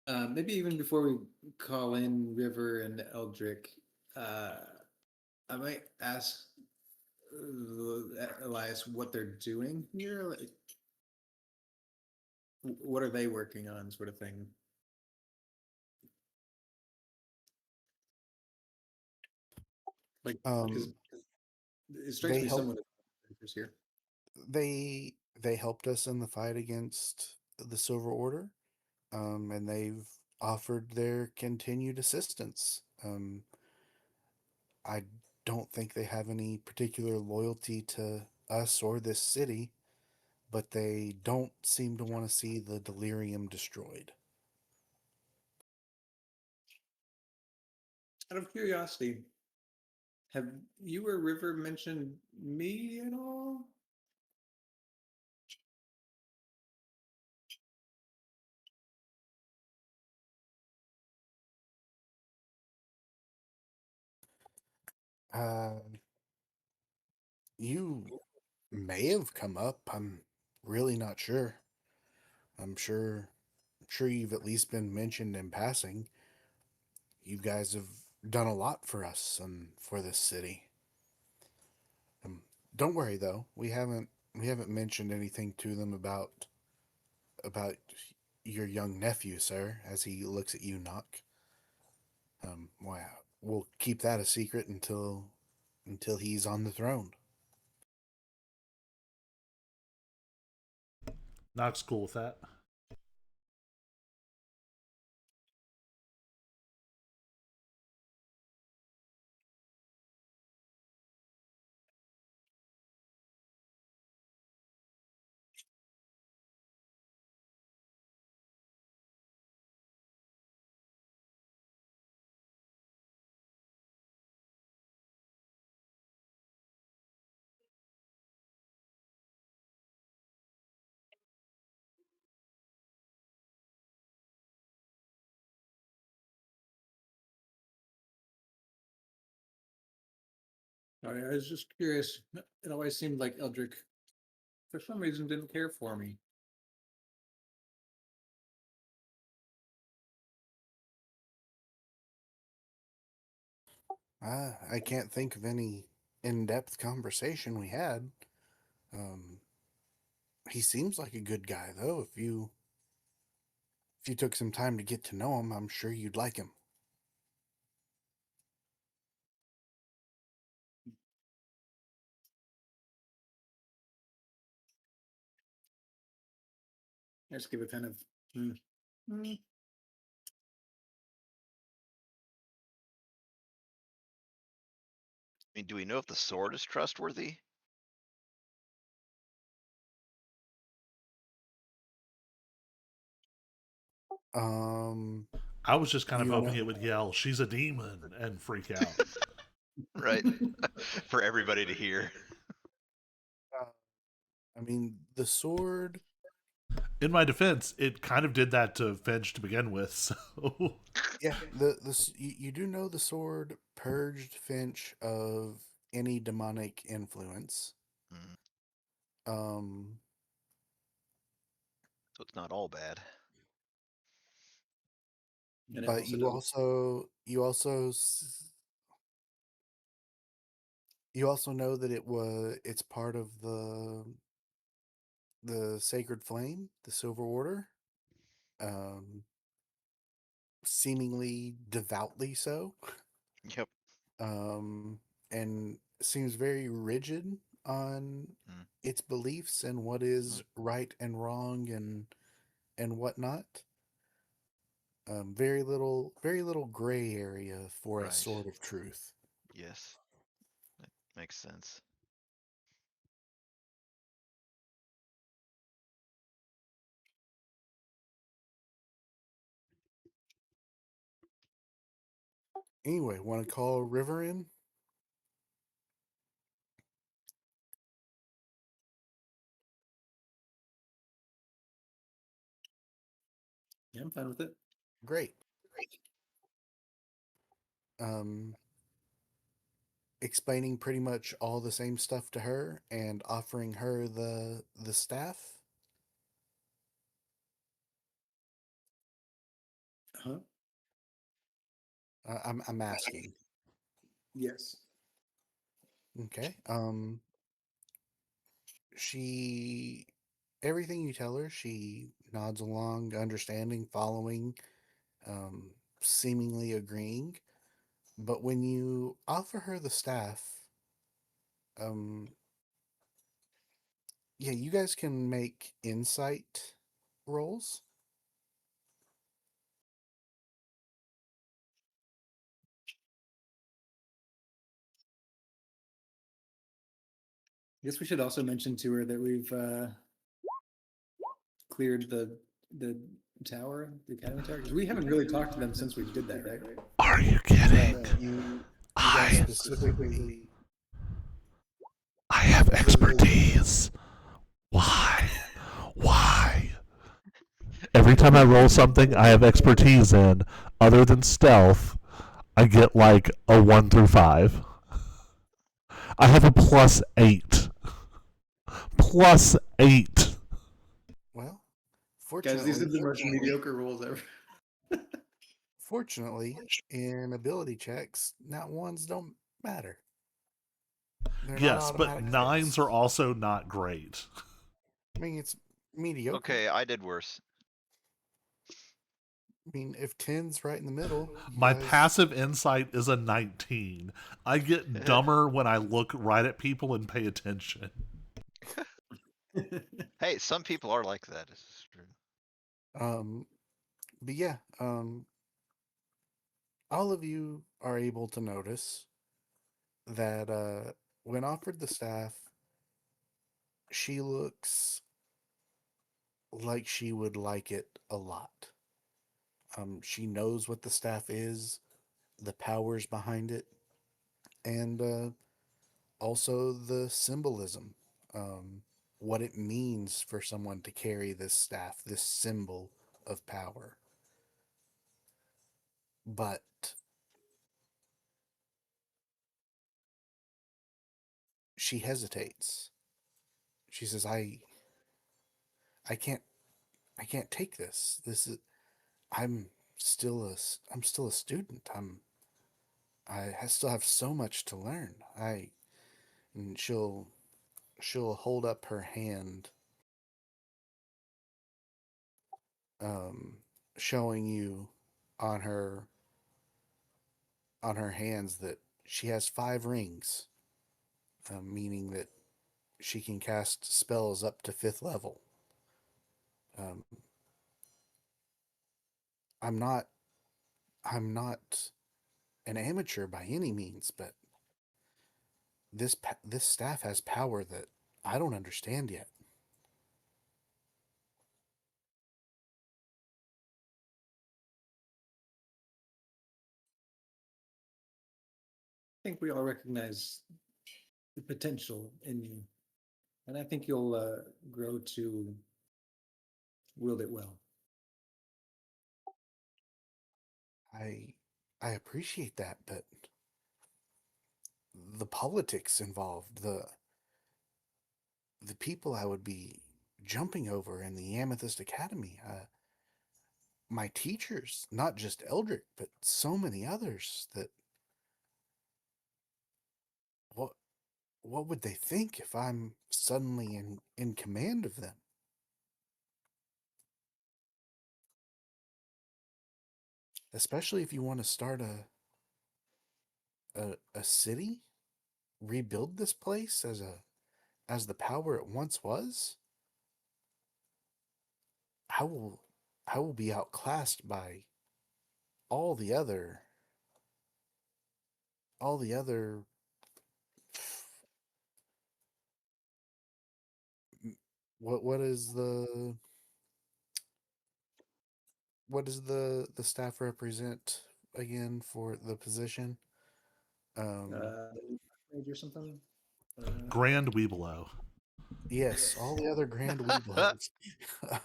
Maybe even before we call in River and Eldrick, uh, I might ask Elias what they're doing here. Like, what are they working on, sort of thing. Like, because Um, it strikes they me help someone is here. they helped us in the fight against the Silver Order, and they've offered their continued assistance. I don't think they have any particular loyalty to us or this city, but they don't seem to want to see the delirium destroyed. Out of curiosity, have you or River mentioned me at all? Uh, you may have come up. I'm really not sure. I'm sure you've at least been mentioned in passing. You guys have done a lot for us and for this city. Um, don't worry though. We haven't mentioned anything to them about your young nephew, sir. As he looks at you, Knock. Wow. We'll keep that a secret until he's on the throne. Knox cool with that. Sorry, I was just curious. It always seemed like Eldrick, for some reason, didn't care for me. I can't think of any in-depth conversation we had. Um, he seems like a good guy, though. If you took some time to get to know him, I'm sure you'd like him. I just give a kind of. Hmm. Hmm. I mean, do we know if the sword is trustworthy? Um, I was just kind of you hoping know, it would yell, "She's a demon," and freak out. Right. For everybody to hear. uh, I mean, the sword. In my defense, it kind of did that to Finch to begin with, so. Yeah, you do know the sword purged Finch of any demonic influence. Mm, Um, so it's not all bad. And it but also doesn't. you also know that it's part of the sacred flame, the Silver Order. Um, seemingly devoutly so. Yep. Um, and seems very rigid on Mm, its beliefs and what is right and wrong and whatnot. Very little gray area for a right. sword of truth. Yes. That makes sense. Anyway, want to call River in? Yeah, I'm fine with it. Great. Um, explaining pretty much all the same stuff to her and offering her the staff. Huh? I'm asking. Yes. Okay. She everything you tell her, she nods along, understanding, following, um, seemingly agreeing. But when you offer her the staff, um, yeah, you guys can make insight rolls. I guess we should also mention to her that we've cleared the tower, the academy tower, because we haven't really talked to them since we did that, right? Are you No, kidding? you guys I specifically I have specifically expertise. Why? Why? Every time I roll something I have expertise in, other than stealth, I get like a 1 through 5. I have a +8. +8. well, Guys, these are fortunately, the most mediocre rolls ever. fortunately, in ability checks, not ones don't matter. They're not Yes, but automatic nines hits. are also not great. I mean, it's mediocre. Okay, I did worse. I mean, if 10's right in the middle, you My guys. passive insight is a 19. I get dumber when I look right at people and pay attention. Hey, some people are like that. This is true. Um, but yeah, all of you are able to notice that when offered the staff, she looks like she would like it a lot. She knows what the staff is, the powers behind it, and also the symbolism. Um, what it means for someone to carry this staff, this symbol of power. But she hesitates. She says, I can't I can't take this. This is I'm I'm still a student. I still have so much to learn. I and she'll hold up her hand, um, showing you on her hands that she has 5 rings, meaning that she can cast spells up to 5th level. Um, I'm not I'm not an amateur by any means, but this staff has power that I don't understand yet. think we all recognize the potential in you, and I think you'll grow to wield it well. I appreciate that, but the politics involved, the people I would be jumping over in the Amethyst Academy, my teachers, not just Eldrick, but so many others that what what would they think if I'm suddenly in command of them? Especially if you want to start a city, rebuild this place as the power it once was. I will I will be outclassed by all the other all the other what is what does the staff represent again for the position? The major something. Grand Weebelo. Yes, all the other Grand Weeblos.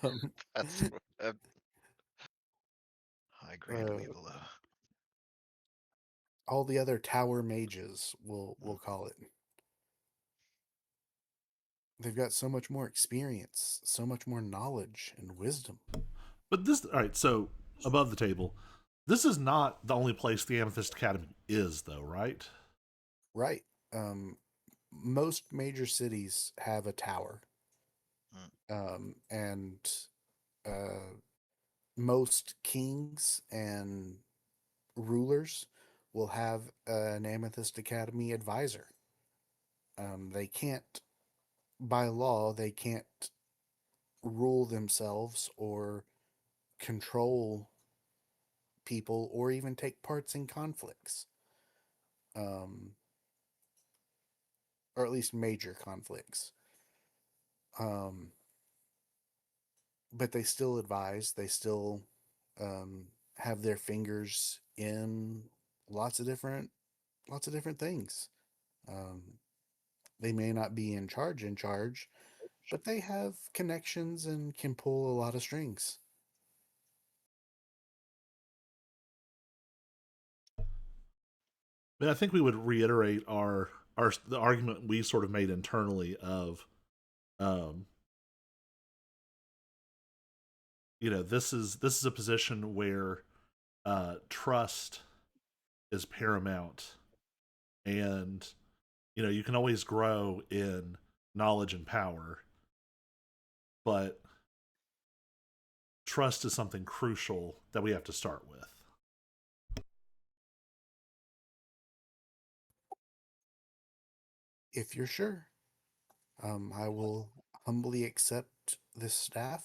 um, That's high grand uh, weebelo. all the other Tower Mages, we'll call it. They've got so much more experience, so much more knowledge and wisdom. But this, all right. So above the table, this is not the only place the Amethyst Academy is, though, right? Right. Most major cities have a tower. And most kings and rulers will have an Amethyst Academy advisor. They can't, by law, they can't rule themselves or control people or even take parts in conflicts. Or at least major conflicts. But they still advise, they still have their fingers in lots of different things. Um, they may not be in charge, but they have connections and can pull a lot of strings. I think we would reiterate our the argument we sort of made internally of, um, this is a position where trust is paramount, and you can always grow in knowledge and power, but trust is something crucial that we have to start with. If you're sure, I will humbly accept this staff,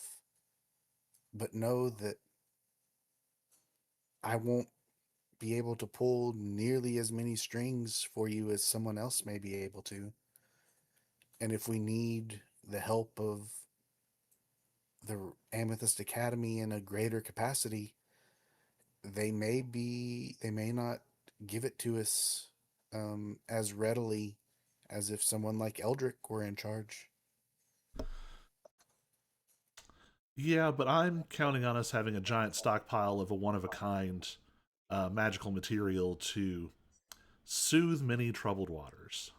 but know that I won't be able to pull nearly as many strings for you as someone else may be able to. And if we need the help of the Amethyst Academy in a greater capacity, they may not give it to us as readily as if someone like Eldrick were in charge. Yeah, but I'm counting on us having a giant stockpile of a one of a kind magical material to soothe many troubled waters.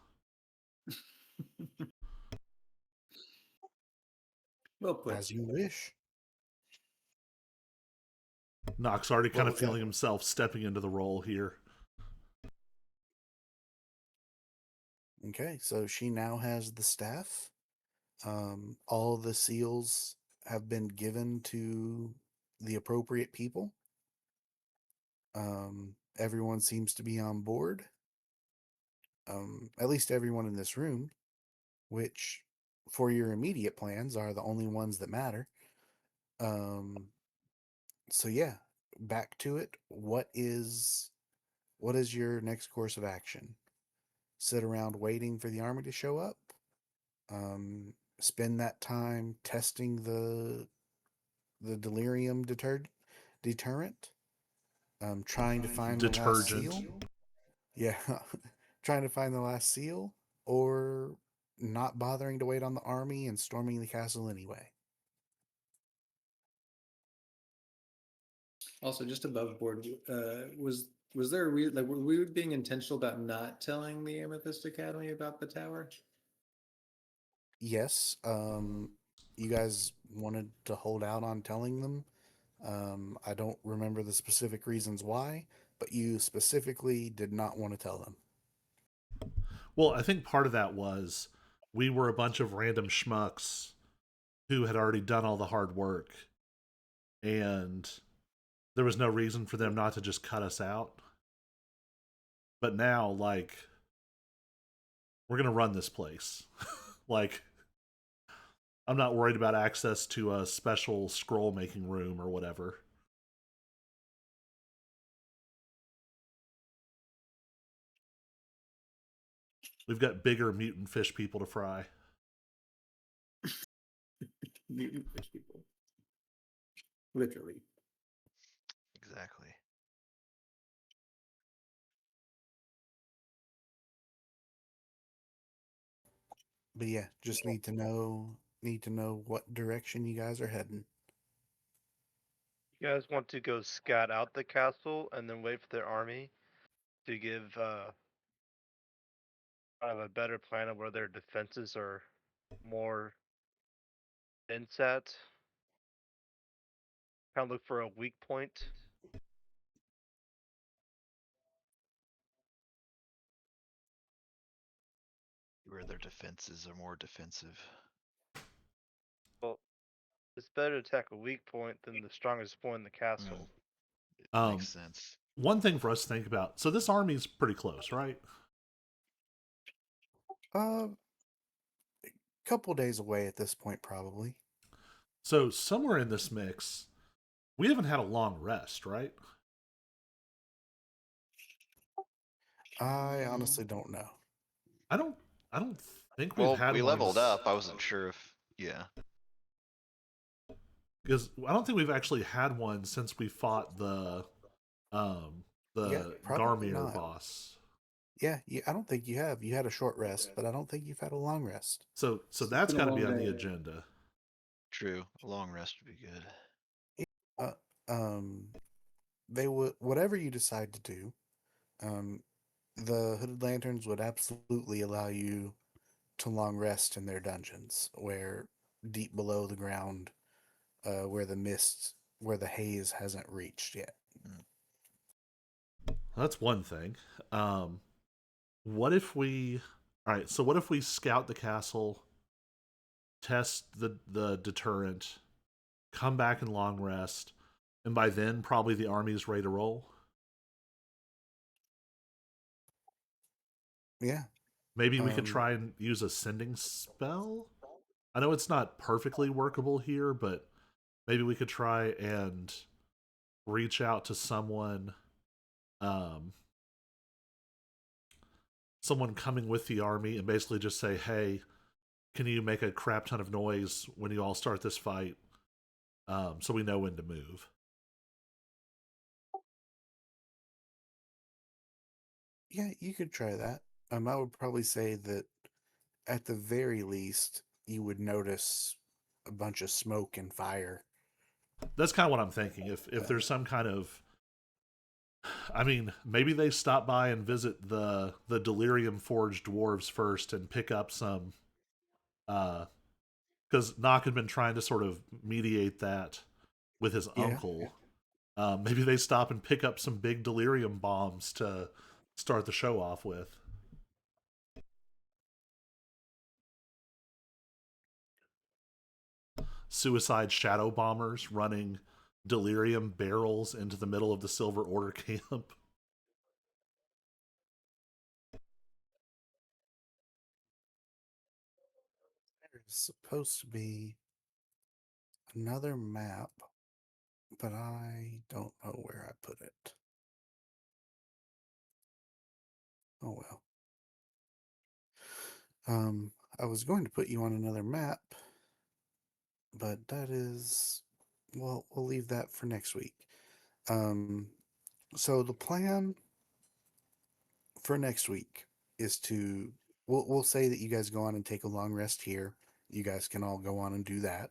Well put. As you wish. Nox already What kind of was that? feeling himself stepping into the role here. Okay, so she now has the staff. All the seals have been given to the appropriate people. Everyone seems to be on board. At least everyone in this room, which for your immediate plans are the only ones that matter. Um, so yeah, back to it. What is your next course of action? Sit around waiting for the army to show up? Spend that time testing the delirium deterrent? Trying to find the last Detergent. seal? Yeah. trying to find the last seal, or not bothering to wait on the army and storming the castle anyway. Also, just above board, was there a reason? Like, were we being intentional about not telling the Amethyst Academy about the tower? Yes, you guys wanted to hold out on telling them. I don't remember the specific reasons why, but you specifically did not want to tell them. Well, I think part of that was we were a bunch of random schmucks who had already done all the hard work, and there was no reason for them not to just cut us out. But now, like, we're gonna run this place. Like, I'm not worried about access to a special scroll making room or whatever. We've got bigger mutant fish people to fry. Mutant fish people, literally. Exactly. But yeah, just need to know what direction you guys are heading. You guys want to go scout out the castle and then wait for their army to give kind of a better plan of where their defenses are more dense at. Kind of look for a weak point. Where their defenses are more defensive. Well, it's better to attack a weak point than the strongest point in the castle. It Um, makes sense. One thing for us to think about. So this army's pretty close, right? A couple days away at this point, probably. So somewhere in this mix, we haven't had a long rest, right? I honestly don't know. I don't. I don't think we've Well, had we one leveled up. I wasn't sure if, yeah. because I don't think we've actually had one since we fought um Yeah, the probably Garmir not. boss. Yeah, I don't think you have. You had a short rest, but I don't think you've had a long rest. So It's that's been a got to be long on the day. agenda. True. A long rest would be good. Uh, um, they would whatever you decide to do. Um, the Hooded Lanterns would absolutely allow you to long rest in their dungeons, where deep below the ground, where where the haze hasn't reached yet. Mm. That's one thing. Um, what if we? All right. So what if we scout the castle, test the deterrent, come back in long rest, and by then probably the army's ready to roll. Yeah. Maybe we could Um, try and use a sending spell. I know it's not perfectly workable here, but maybe we could try and reach out to um, someone coming with the army, and basically just say, "Hey, can you make a crap ton of noise when you all start this fight, so we know when to move." yeah, you could try that. I would probably say that at the very least, you would notice a bunch of smoke and fire. That's kind of what I'm thinking. If Uh, there's some kind of, I mean, maybe they stop by and visit the Delirium Forged dwarves first and pick up some, because Nock had been trying to sort of mediate that with his yeah, uncle. Maybe they stop and pick up some big delirium bombs to start the show off with. Suicide shadow bombers running delirium barrels into the middle of the Silver Order camp. there's supposed to be another map, but I don't know where I put it. Oh well. I was going to put you on another map, but that is, well, we'll leave that for next week. Um, so the plan for next week is to we'll say that you guys go on and take a long rest here. You guys can all go on and do that.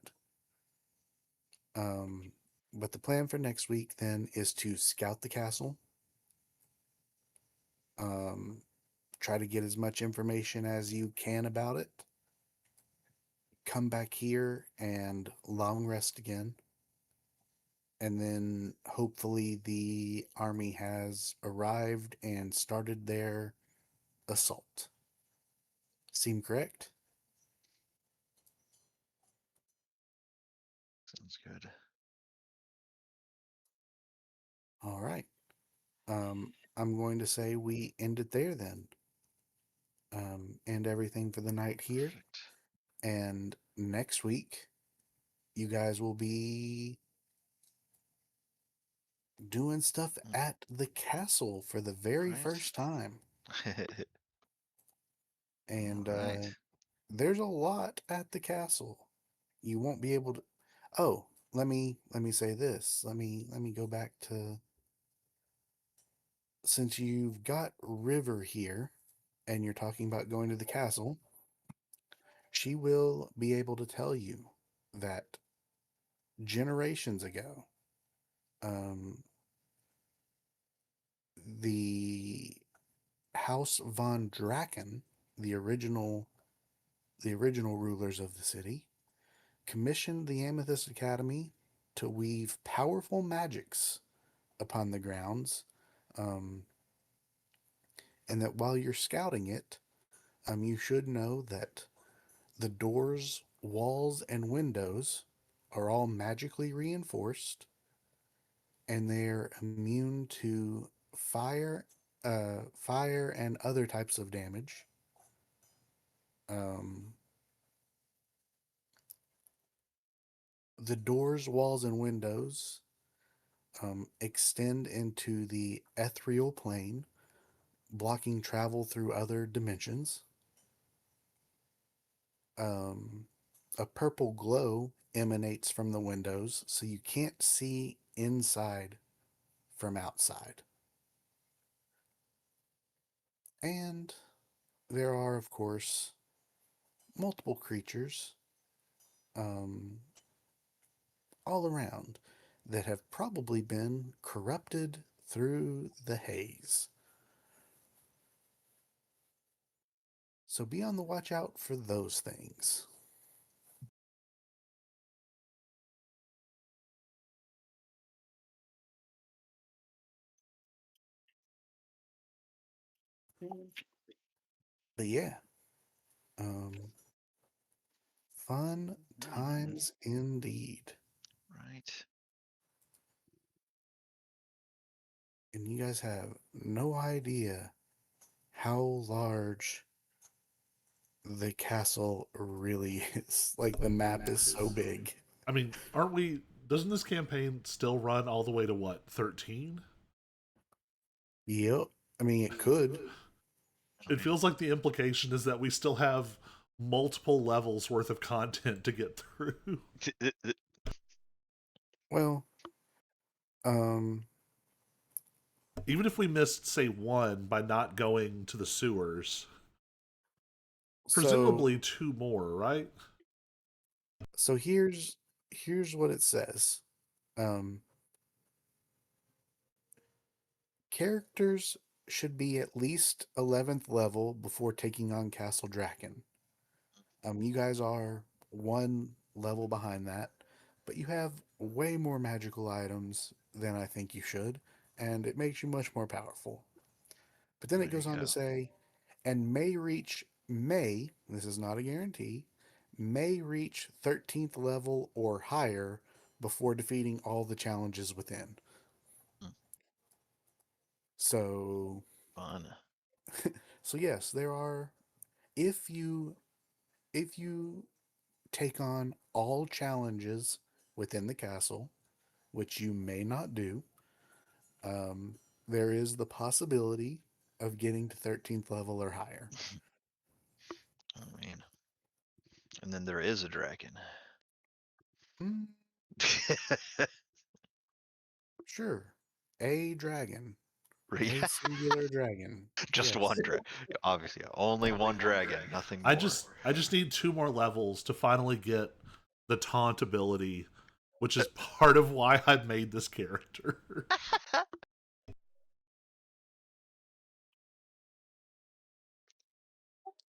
Um, but the plan for next week then is to scout the castle. Um, try to get as much information as you can about it. Come back here and long rest again. And then hopefully the army has arrived and started their assault. Seem correct? Sounds good. All right. I'm going to say we end it there then. End everything for the night here. Perfect. And next week, you guys will be doing stuff Mm. at the castle for the very Right. first time. And Alright. there's a lot at the castle. You won't be able to. Oh, let me say this. Let me go back to, since you've got River here, and you're talking about going to the castle. She will be able to tell you that generations ago, um, the House von Draken, the original the original rulers of the city, commissioned the Amethyst Academy to weave powerful magics upon the grounds, um, and that while you're scouting it, you should know that the doors, walls, and windows are all magically reinforced, and they're immune to fire and other types of damage. Um, the doors, walls, and windows extend into the ethereal plane, blocking travel through other dimensions. Um, a purple glow emanates from the windows, so you can't see inside from outside. And there are, of course, multiple creatures um, all around that have probably been corrupted through the haze. So be on the watch out for those things. But yeah, um, fun times indeed. Right. And you guys have no idea how large the castle really is. Like, the map is so big. I mean, aren't we? Doesn't this campaign still run all the way to what, 13? Yep. I mean, it could. I It mean, feels like the implication is that we still have multiple levels worth of content to get through. Well, um, Even if we missed, say, one by not going to the sewers, so presumably two more, right? so here's what it says. Um, characters should be at least 11th level before taking on Castle Draken. You guys are one level behind that, but you have way more magical items than I think you should, and it makes you much more powerful. But then it there you goes on to go. say, this is not a guarantee, may reach 13th level or higher before defeating all the challenges within. Mm, So, Fun. so yes, there are, if you take on all challenges within the castle, which you may not do, um, there is the possibility of getting to 13th level or higher. I mean, and then there is a dragon. Mm, sure. A dragon. A singular dragon. Just Yes. one dragon. Obviously, only one dragon, nothing more. I just need 2 more levels to finally get the taunt ability, which is part of why I made this character.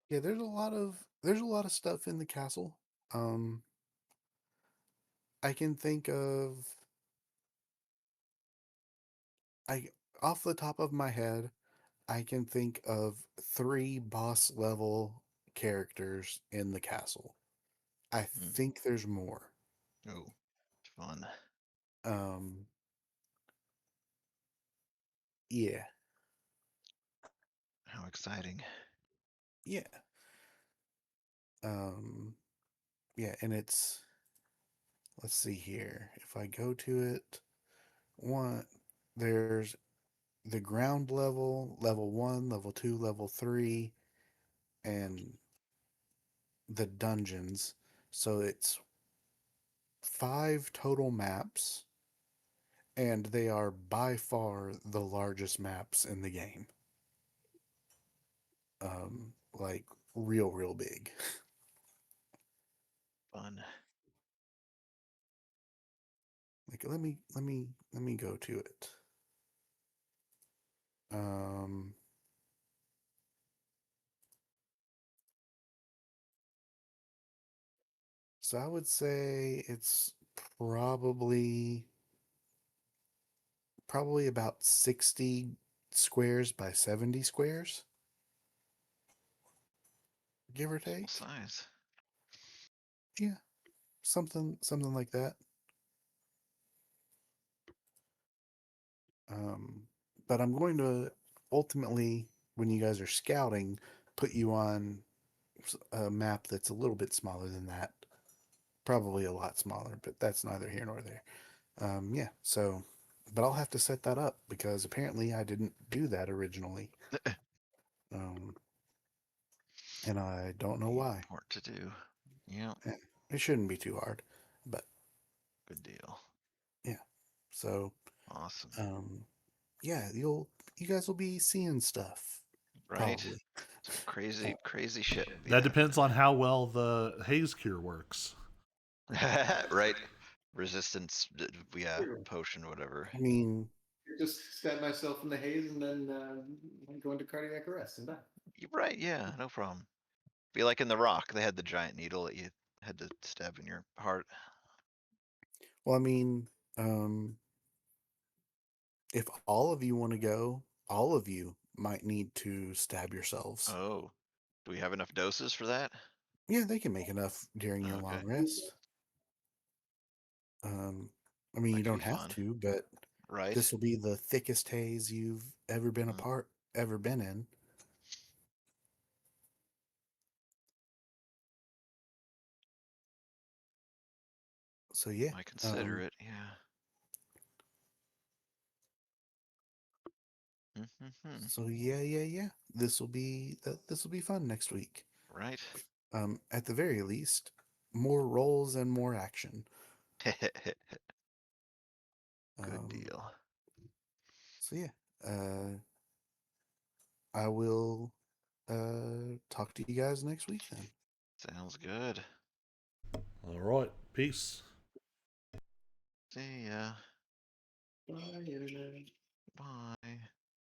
Yeah, there's a lot of stuff in the castle. Um, I can think of I off the top of my head, I can think of 3 boss level characters in the castle. I Hmm. think there's more. Ooh, fun. Um, yeah, How exciting. yeah, um, yeah, and let's see here. If I go to it, one, there's the ground level, level 1, level 2, level 3, and the dungeons. So it's 5 total maps, and they are by far the largest maps in the game. Like real big. Fun. Like let me go to it. Um, so I would say it's probably probably about 60 squares by 70 squares, give or Small take. size. Yeah, something like that. Um, but I'm going to ultimately, when you guys are scouting, put you on a map that's a little bit smaller than that. Probably a lot smaller, but that's neither here nor there. Yeah, so, but I'll have to set that up because apparently I didn't do that originally. Um, and I don't know Be why. more to do. Yeah, Eh, It shouldn't be too hard, but good deal. yeah. So, Awesome. um, yeah, you guys will be seeing stuff Right? probably. Some Uh, crazy shit will be That depends happening. on how well the haze cure works. Right? Resistance, yeah, True. potion, whatever. I mean, Just stab myself in the haze and then go into cardiac arrest and die. You're right, yeah, no problem. Be like in The Rock, they had the giant needle that you had to stab in your heart. well, I mean, um, if all of you want to go, all of you might need to stab yourselves. Oh, do we have enough doses for that? Yeah, they can make enough during your Okay, long rest. Um, I mean, that you could be don't have fun. to, but Right? this will be the thickest haze you've Mm, ever been in. So yeah, I consider it, yeah. so yeah. This will be fun next week. Right? At the very least, more rolls and more action. Good Um, deal. so yeah, I will talk to you guys next week then. Sounds good. All right, peace. See ya. Bye, internet. Bye.